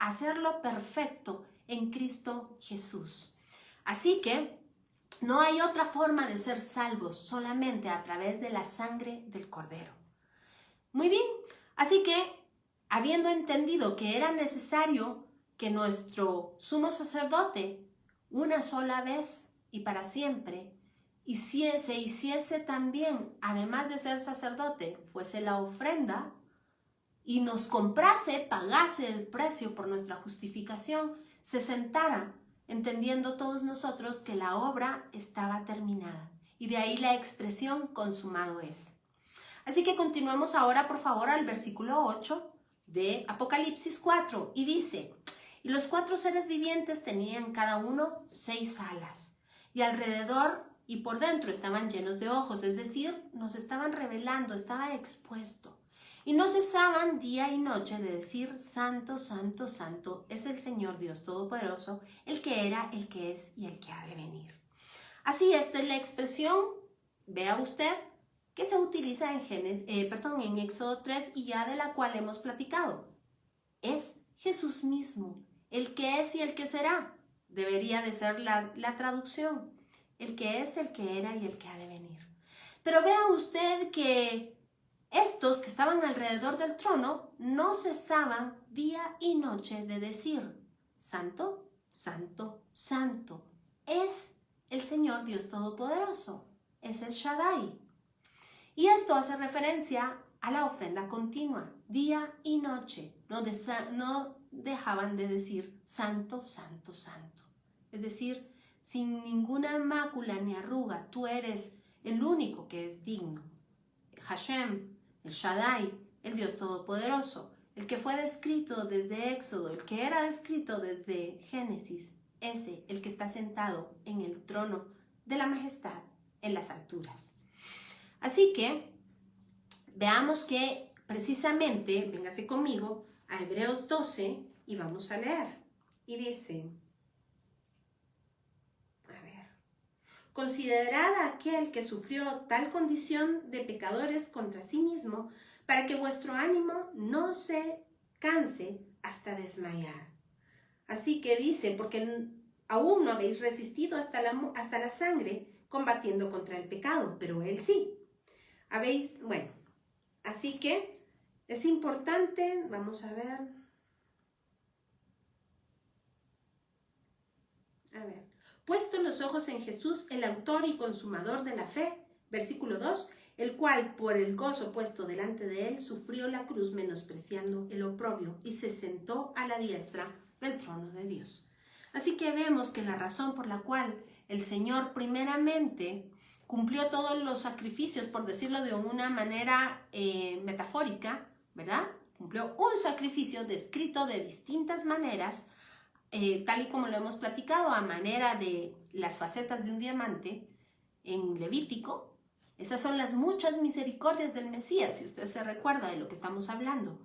hacerlo perfecto en Cristo Jesús. Así que no hay otra forma de ser salvos, solamente a través de la sangre del Cordero. Muy bien, así que habiendo entendido que era necesario que nuestro sumo sacerdote una sola vez y para siempre hiciese también, además de ser sacerdote, fuese la ofrenda y nos comprase, pagase el precio por nuestra justificación, se sentara, entendiendo todos nosotros que la obra estaba terminada. Y de ahí la expresión consumado es. Así que continuemos ahora, por favor, al versículo 8 de Apocalipsis 4 y dice: y los 4 seres vivientes tenían cada uno 6 alas y alrededor y por dentro estaban llenos de ojos, es decir, nos estaban revelando, estaba expuesto. Y no cesaban día y noche de decir: Santo, Santo, Santo es el Señor Dios Todopoderoso, el que era, el que es y el que ha de venir. Así, esta es la expresión, vea usted, que se utiliza en Éxodo 3 y ya de la cual hemos platicado. Es Jesús mismo, el que es y el que será. Debería de ser la traducción. El que es, el que era y el que ha de venir. Pero vea usted que estos que estaban alrededor del trono no cesaban día y noche de decir: Santo, Santo, Santo es el Señor Dios Todopoderoso, es el Shaddai. Y esto hace referencia a la ofrenda continua, día y noche. No dejaban de decir: Santo, Santo, Santo. Es decir, sin ninguna mácula ni arruga, tú eres el único que es digno. Hashem, el Shaddai, el Dios Todopoderoso, el que fue descrito desde Éxodo, el que era descrito desde Génesis, ese, el que está sentado en el trono de la majestad en las alturas. Así que veamos que precisamente, véngase conmigo a Hebreos 12 y vamos a leer. Y dice, considerad a aquel que sufrió tal condición de pecadores contra sí mismo, para que vuestro ánimo no se canse hasta desmayar. Así que dice, porque aún no habéis resistido hasta la sangre combatiendo contra el pecado, pero él sí. Así que es importante, vamos a ver. Puesto los ojos en Jesús, el autor y consumador de la fe, versículo 2, el cual por el gozo puesto delante de él sufrió la cruz menospreciando el oprobio y se sentó a la diestra del trono de Dios. Así que vemos que la razón por la cual el Señor primeramente cumplió todos los sacrificios, por decirlo de una manera metafórica, ¿verdad? Cumplió un sacrificio descrito de distintas maneras, tal y como lo hemos platicado, a manera de las facetas de un diamante en Levítico. Esas son las muchas misericordias del Mesías, si usted se recuerda de lo que estamos hablando.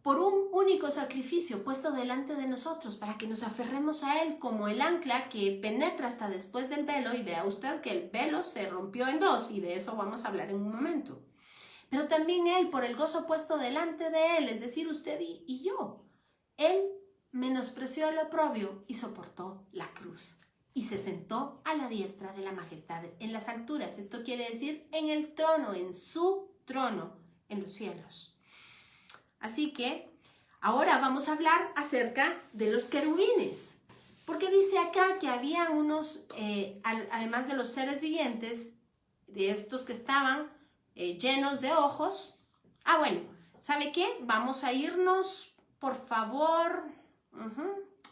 Por un único sacrificio puesto delante de nosotros para que nos aferremos a él como el ancla que penetra hasta después del velo, y vea usted que el velo se rompió en dos y de eso vamos a hablar en un momento. Pero también él, por el gozo puesto delante de él, es decir, usted y yo, él menospreció el oprobio y soportó la cruz y se sentó a la diestra de la majestad en las alturas. Esto quiere decir en el trono, en su trono, en los cielos. Así que ahora vamos a hablar acerca de los querubines, porque dice acá que había unos, además de los seres vivientes, de estos que estaban llenos de ojos. ¿Sabe qué? Vamos a irnos, por favor,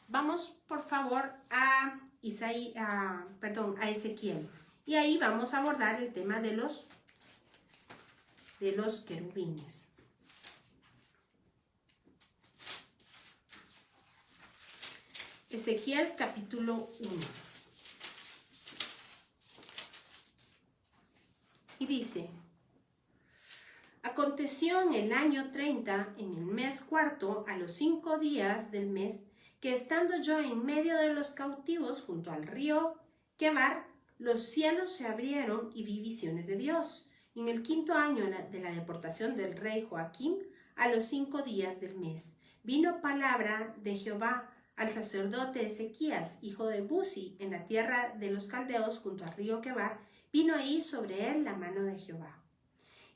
vamos por favor a Ezequiel, y ahí vamos a abordar el tema de los querubines. Ezequiel capítulo 1. Y dice: aconteció en el año 30, en el mes cuarto, a los 5 días del mes, que estando yo en medio de los cautivos junto al río Quebar, los cielos se abrieron y vi visiones de Dios. En el 5.º año de la deportación del rey Joaquín, a los 5 días del mes, vino palabra de Jehová al sacerdote Ezequías, hijo de Buzi, en la tierra de los caldeos junto al río Quebar, vino ahí sobre él la mano de Jehová.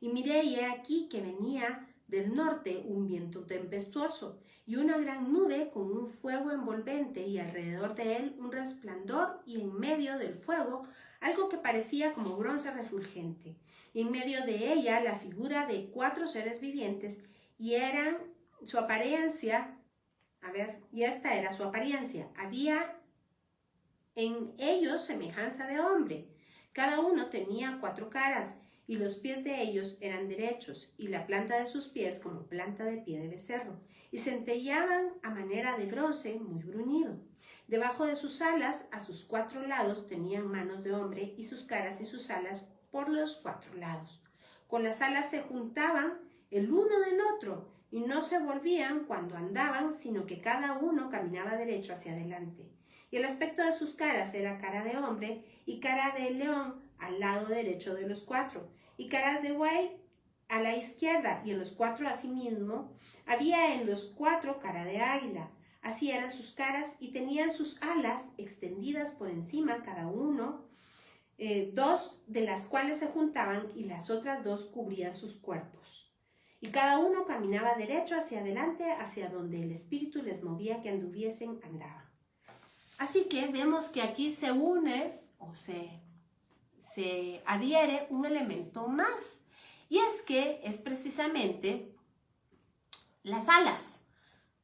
Y miré, y he aquí que venía del norte un viento tempestuoso, y una gran nube con un fuego envolvente, y alrededor de él un resplandor, y en medio del fuego algo que parecía como bronce refulgente, y en medio de ella la figura de 4 seres vivientes, y eran su apariencia, y esta era su apariencia. Había en ellos semejanza de hombre. Cada uno tenía 4 caras, y los pies de ellos eran derechos, y la planta de sus pies como planta de pie de becerro, y centelleaban a manera de bronce muy bruñido. Debajo de sus alas, a sus 4 lados, tenían manos de hombre, y sus caras y sus alas por los 4 lados. Con las alas se juntaban el uno del otro, y no se volvían cuando andaban, sino que cada uno caminaba derecho hacia adelante. Y el aspecto de sus caras era cara de hombre y cara de león al lado derecho de los 4, y cara de buey a la izquierda, y en los 4 asimismo había en los 4 cara de águila. Así eran sus caras, y tenían sus alas extendidas por encima cada uno, 2 de las cuales se juntaban, y las otras 2 cubrían sus cuerpos. Y cada uno caminaba derecho hacia adelante, hacia donde el espíritu les movía que anduviesen, andaban. Así que vemos que aquí se une o se adhiere un elemento más, y es que es precisamente las alas.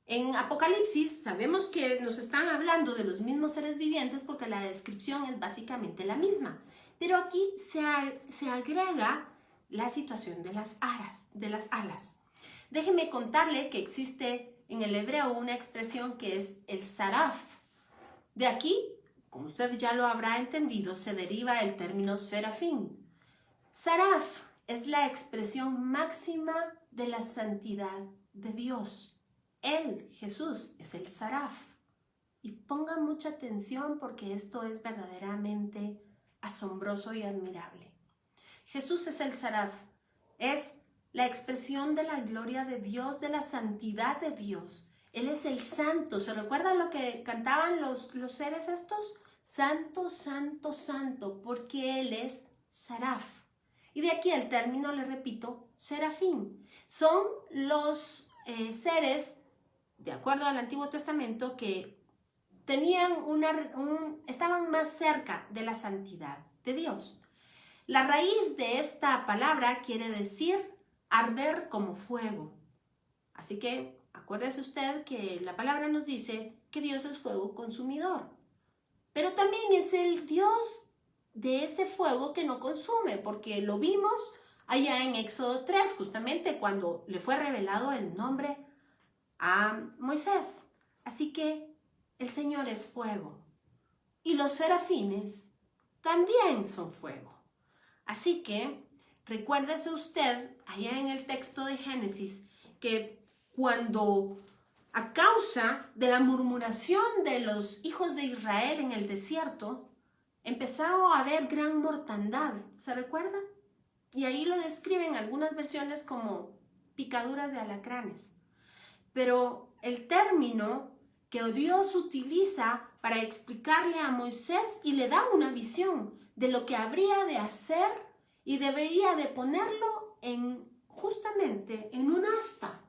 En Apocalipsis sabemos que nos están hablando de los mismos seres vivientes porque la descripción es básicamente la misma, pero aquí se agrega la situación de las alas. Déjeme contarle que existe en el hebreo una expresión que es el saraf. De aquí, como usted ya lo habrá entendido, se deriva el término serafín. Saraf es la expresión máxima de la santidad de Dios. Él, Jesús, es el saraf. Y pongan mucha atención porque esto es verdaderamente asombroso y admirable. Jesús es el saraf, es la expresión de la gloria de Dios, de la santidad de Dios. Él es el santo. ¿Se recuerdan lo que cantaban los seres estos? Santo, santo, santo, porque Él es saraf. Y de aquí el término, le repito, serafín. Son los seres, de acuerdo al Antiguo Testamento, que tenían estaban más cerca de la santidad de Dios. La raíz de esta palabra quiere decir arder como fuego. Así que acuérdese usted que la palabra nos dice que Dios es fuego consumidor. Pero también es el Dios de ese fuego que no consume, porque lo vimos allá en Éxodo 3, justamente cuando le fue revelado el nombre a Moisés. Así que el Señor es fuego. Y los serafines también son fuego. Así que recuérdese usted allá en el texto de Génesis que cuando a causa de la murmuración de los hijos de Israel en el desierto, empezó a haber gran mortandad. ¿Se recuerdan? Y ahí lo describen algunas versiones como picaduras de alacranes. Pero el término que Dios utiliza para explicarle a Moisés y le da una visión de lo que habría de hacer y debería de ponerlo justamente en un asta.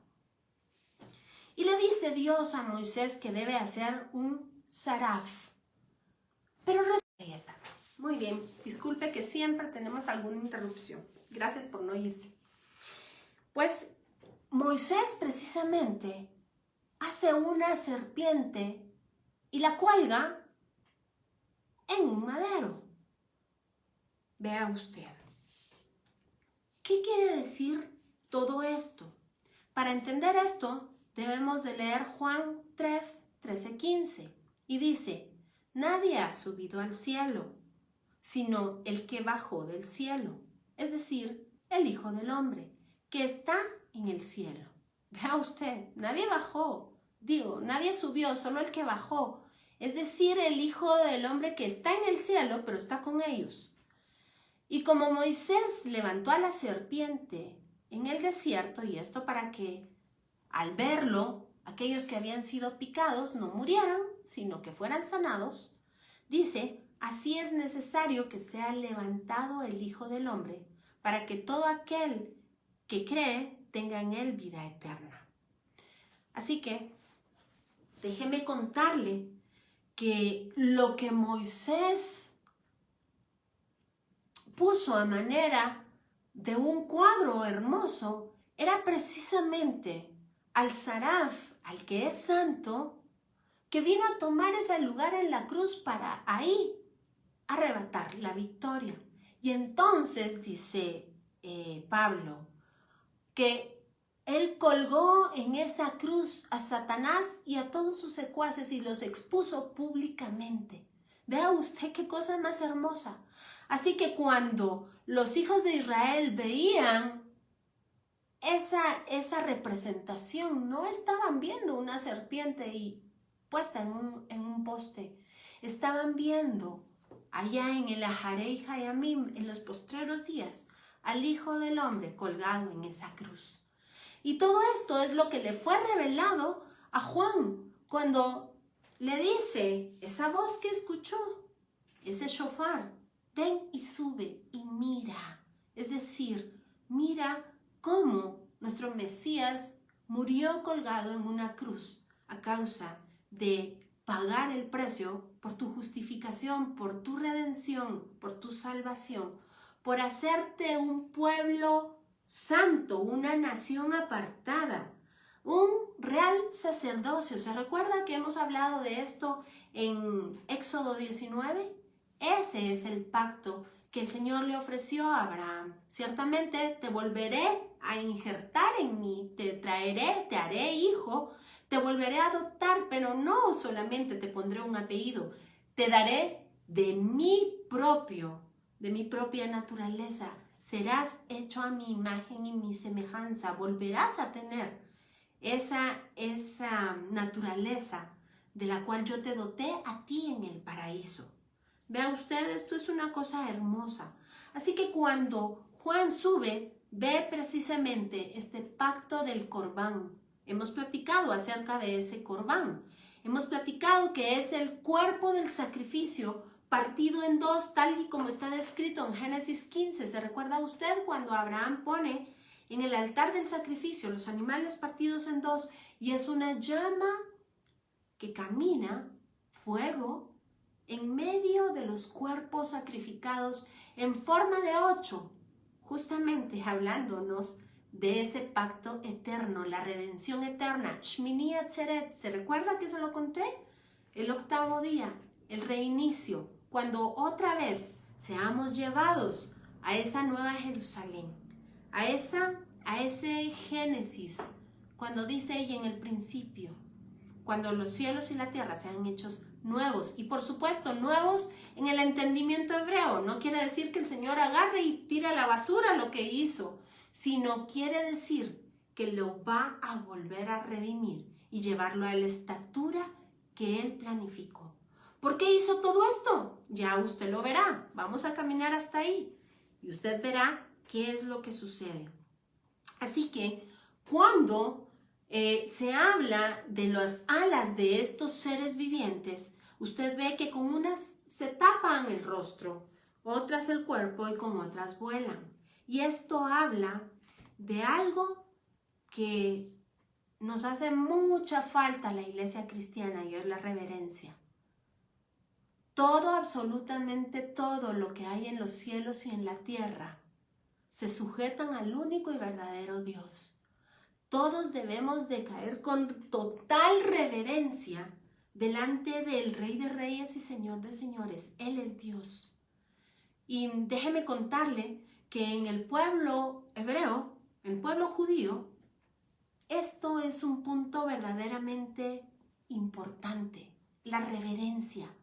Y le dice Dios a Moisés que debe hacer un saraf. Pero ahí está. Muy bien. Disculpe que siempre tenemos alguna interrupción. Gracias por no irse. Pues Moisés precisamente hace una serpiente y la cuelga en un madero. Vea usted. ¿Qué quiere decir todo esto? Para entender esto, debemos de leer Juan 3, 13, 15. Y dice, nadie ha subido al cielo, sino el que bajó del cielo, es decir, el Hijo del Hombre, que está en el cielo. Vea usted, nadie bajó, nadie subió, solo el que bajó, es decir, el Hijo del Hombre que está en el cielo, pero está con ellos. Y como Moisés levantó a la serpiente en el desierto, y esto para que al verlo aquellos que habían sido picados no murieran, sino que fueran sanados, dice, así es necesario que sea levantado el Hijo del Hombre, para que todo aquel que cree tenga en él vida eterna. Así que, déjeme contarle que lo que Moisés puso a manera de un cuadro hermoso era precisamente al Saraf, al que es santo, que vino a tomar ese lugar en la cruz para ahí arrebatar la victoria. Y entonces dice Pablo que él colgó en esa cruz a Satanás y a todos sus secuaces y los expuso públicamente. Vea usted qué cosa más hermosa. Así que cuando los hijos de Israel veían esa representación, no estaban viendo una serpiente puesta en un poste. Estaban viendo allá en el Aharei Hayamim, en los postreros días, al Hijo del Hombre colgado en esa cruz. Y todo esto es lo que le fue revelado a Juan cuando le dice, esa voz que escuchó, ese shofar, ven y sube y mira. Es decir, mira cómo nuestro Mesías murió colgado en una cruz a causa de pagar el precio por tu justificación, por tu redención, por tu salvación, por hacerte un pueblo santo, una nación apartada, un real sacerdocio. ¿Se recuerda que hemos hablado de esto en Éxodo 19? Ese es el pacto que el Señor le ofreció a Abraham. Ciertamente te volveré a injertar en mí, te traeré, te haré hijo, te volveré a adoptar, pero no solamente te pondré un apellido, te daré de mi propia naturaleza. Serás hecho a mi imagen y mi semejanza. Volverás a tener esa naturaleza de la cual yo te doté a ti en el paraíso. Vea usted, esto es una cosa hermosa. Así que cuando Juan sube, ve precisamente este pacto del Corbán. Hemos platicado acerca de ese Corbán. Hemos platicado que es el cuerpo del sacrificio partido en dos, tal y como está descrito en Génesis 15. ¿Se recuerda usted cuando Abraham pone en el altar del sacrificio los animales partidos en dos y es una llama que camina, fuego, en medio de los cuerpos sacrificados en forma de 8, justamente hablándonos de ese pacto eterno, la redención eterna, Shmini Atzeret? ¿Se recuerda que se lo conté? El 8º día, el reinicio, cuando otra vez seamos llevados a esa nueva Jerusalén, a ese Génesis, cuando dice ella en el principio, cuando los cielos y la tierra sean hechos nuevos, y por supuesto nuevos en el entendimiento hebreo. No quiere decir que el Señor agarre y tire a la basura lo que hizo, sino quiere decir que lo va a volver a redimir y llevarlo a la estatura que Él planificó. ¿Por qué hizo todo esto? Ya usted lo verá. Vamos a caminar hasta ahí y usted verá qué es lo que sucede. Así que cuando se habla de las alas de estos seres vivientes, usted ve que con unas se tapan el rostro, otras el cuerpo y con otras vuelan. Y esto habla de algo que nos hace mucha falta a la iglesia cristiana y es la reverencia. Todo, absolutamente todo lo que hay en los cielos y en la tierra se sujetan al único y verdadero Dios. Todos debemos de caer con total reverencia delante del Rey de Reyes y Señor de Señores. Él es Dios. Y déjeme contarle que en el pueblo hebreo, en el pueblo judío, esto es un punto verdaderamente importante, la reverencia.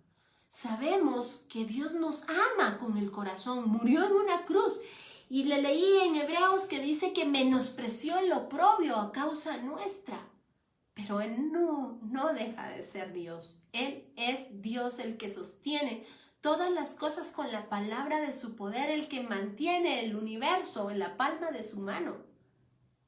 Sabemos que Dios nos ama con el corazón, murió en una cruz. Y le leí en Hebreos que dice que menospreció el oprobio a causa nuestra. Pero Él no deja de ser Dios. Él es Dios el que sostiene todas las cosas con la palabra de su poder, el que mantiene el universo en la palma de su mano.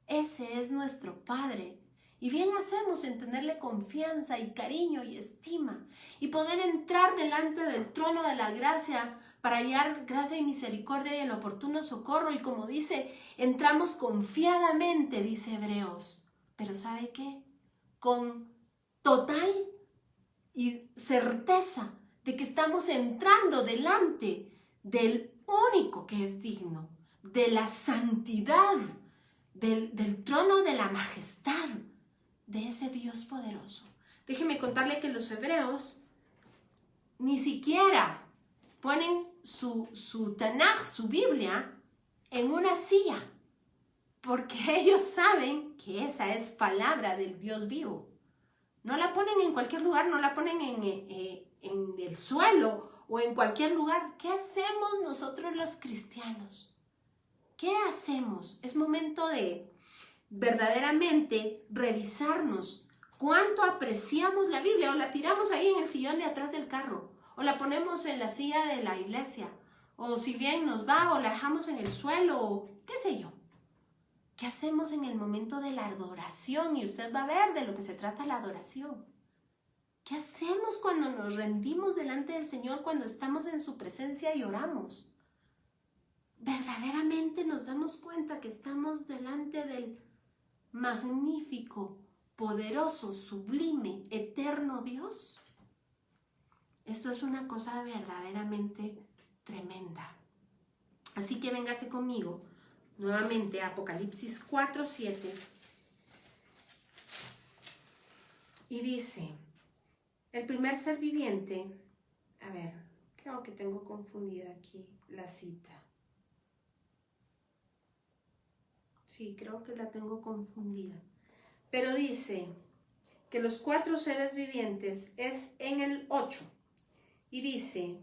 Ese es nuestro Padre. Y bien hacemos en tenerle confianza y cariño y estima y poder entrar delante del trono de la gracia para hallar gracia y misericordia y el oportuno socorro. Y como dice, entramos confiadamente, dice Hebreos. Pero ¿sabe qué? Con total y certeza de que estamos entrando delante del único que es digno, de la santidad, del trono de la majestad, de ese Dios poderoso. Déjeme contarle que los hebreos ni siquiera ponen su Tanaj, su Biblia, en una silla, porque ellos saben que esa es palabra del Dios vivo. No la ponen en cualquier lugar, no la ponen en el suelo o en cualquier lugar. ¿Qué hacemos nosotros los cristianos? ¿Qué hacemos? Es momento de verdaderamente revisarnos cuánto apreciamos la Biblia, o la tiramos ahí en el sillón de atrás del carro, o la ponemos en la silla de la iglesia, o si bien nos va, o la dejamos en el suelo, o qué sé yo. ¿Qué hacemos en el momento de la adoración? Y usted va a ver de lo que se trata la adoración. ¿Qué hacemos cuando nos rendimos delante del Señor, cuando estamos en su presencia y oramos? ¿Verdaderamente nos damos cuenta que estamos delante del magnífico, poderoso, sublime, eterno Dios? Esto es una cosa verdaderamente tremenda. Así que véngase conmigo nuevamente a Apocalipsis 4:7 y dice, el primer ser viviente, a ver, creo que tengo confundida aquí la cita. Sí, creo que la tengo confundida. Pero dice que los 4 seres vivientes es en el 8. Y dice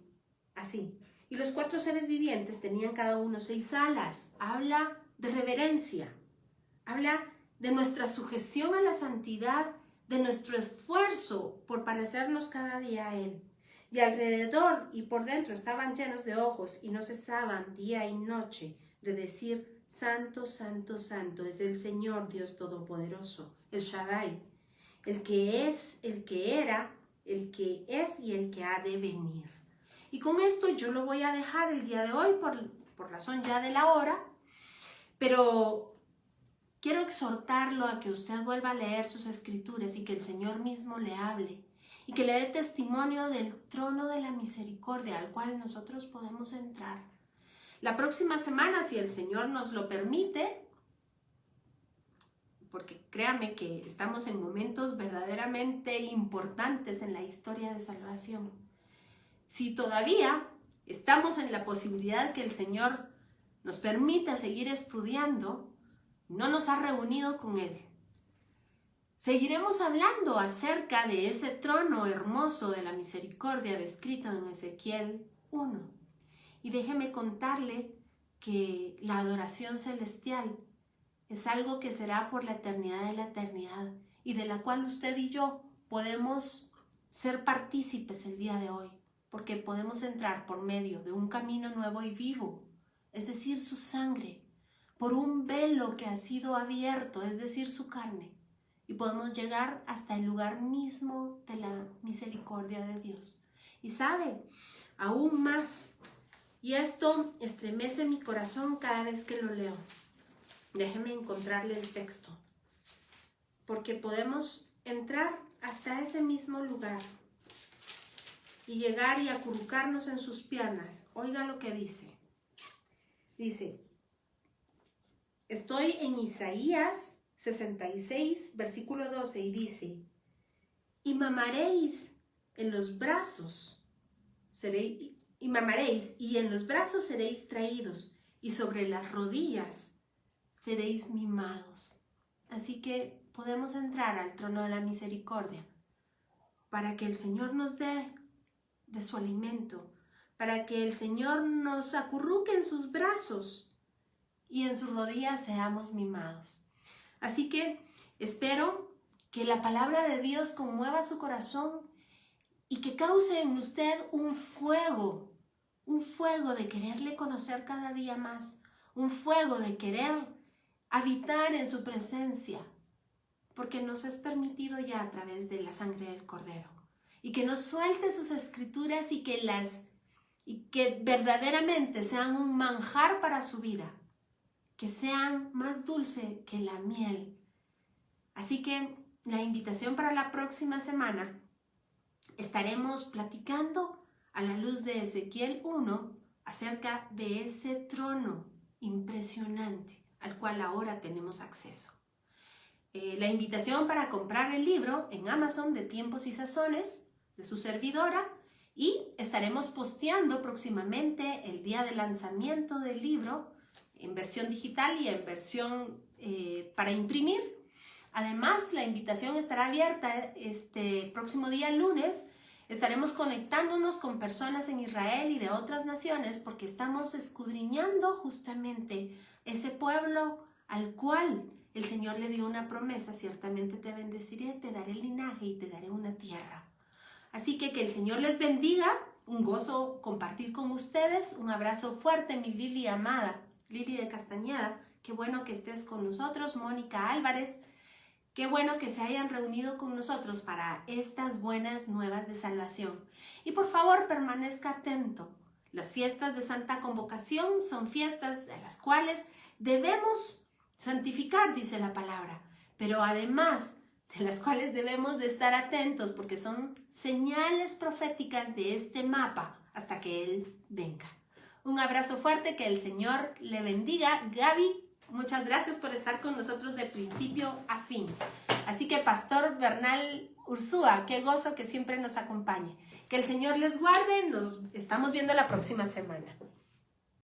así, y los 4 seres vivientes tenían cada uno 6 alas. Habla de reverencia, habla de nuestra sujeción a la santidad, de nuestro esfuerzo por parecernos cada día a Él. Y alrededor y por dentro estaban llenos de ojos y no cesaban día y noche de decir, Santo, Santo, Santo es el Señor Dios Todopoderoso, el Shaddai, el que es, el que era, el que es y el que ha de venir. Y con esto yo lo voy a dejar el día de hoy por razón ya de la hora, pero quiero exhortarlo a que usted vuelva a leer sus escrituras y que el Señor mismo le hable y que le dé testimonio del trono de la misericordia al cual nosotros podemos entrar. La próxima semana, si el Señor nos lo permite, porque créame que estamos en momentos verdaderamente importantes en la historia de salvación. Si todavía estamos en la posibilidad que el Señor nos permita seguir estudiando, no nos ha reunido con Él. Seguiremos hablando acerca de ese trono hermoso de la misericordia descrito en Ezequiel 1. Y déjeme contarle que la adoración celestial es algo que será por la eternidad de la eternidad y de la cual usted y yo podemos ser partícipes el día de hoy, porque podemos entrar por medio de un camino nuevo y vivo, es decir, su sangre, por un velo que ha sido abierto, es decir, su carne, y podemos llegar hasta el lugar mismo de la misericordia de Dios. Y sabe, aún más, y esto estremece mi corazón cada vez que lo leo. Déjeme encontrarle el texto, porque podemos entrar hasta ese mismo lugar y llegar y acurrucarnos en sus piernas. Oiga lo que dice. Dice, estoy en Isaías 66, versículo 12, y dice, y mamaréis en los brazos, y en los brazos seréis traídos, y sobre las rodillas seréis mimados. Así que podemos entrar al trono de la misericordia para que el Señor nos dé de su alimento, para que el Señor nos acurruque en sus brazos y en sus rodillas seamos mimados. Así que espero que la palabra de Dios conmueva su corazón y que cause en usted un fuego de quererle conocer cada día más, un fuego de querer habitar en su presencia, porque nos es permitido ya a través de la sangre del Cordero. Y que nos suelte sus escrituras y que verdaderamente sean un manjar para su vida, que sean más dulce que la miel. Así que la invitación para la próxima semana, estaremos platicando a la luz de Ezequiel 1 acerca de ese trono impresionante al cual ahora tenemos acceso. La invitación para comprar el libro en Amazon de Tiempos y Sazones de su servidora, y estaremos posteando próximamente el día de lanzamiento del libro en versión digital y en versión para imprimir. Además, la invitación estará abierta este próximo día lunes. Estaremos conectándonos con personas en Israel y de otras naciones porque estamos escudriñando justamente ese pueblo al cual el Señor le dio una promesa: ciertamente te bendeciré, te daré linaje y te daré una tierra. Así que el Señor les bendiga, un gozo compartir con ustedes, un abrazo fuerte, mi Lili amada, Lili de Castañeda, qué bueno que estés con nosotros, Mónica Álvarez, qué bueno que se hayan reunido con nosotros para estas buenas nuevas de salvación. Y por favor, permanezca atento. Las fiestas de Santa Convocación son fiestas de las cuales debemos santificar, dice la palabra, pero además de las cuales debemos de estar atentos porque son señales proféticas de este mapa hasta que Él venga. Un abrazo fuerte, que el Señor le bendiga. Gaby, muchas gracias por estar con nosotros de principio a fin. Así que Pastor Bernal Ursúa, qué gozo que siempre nos acompañe. Que el Señor les guarde, nos estamos viendo la próxima semana.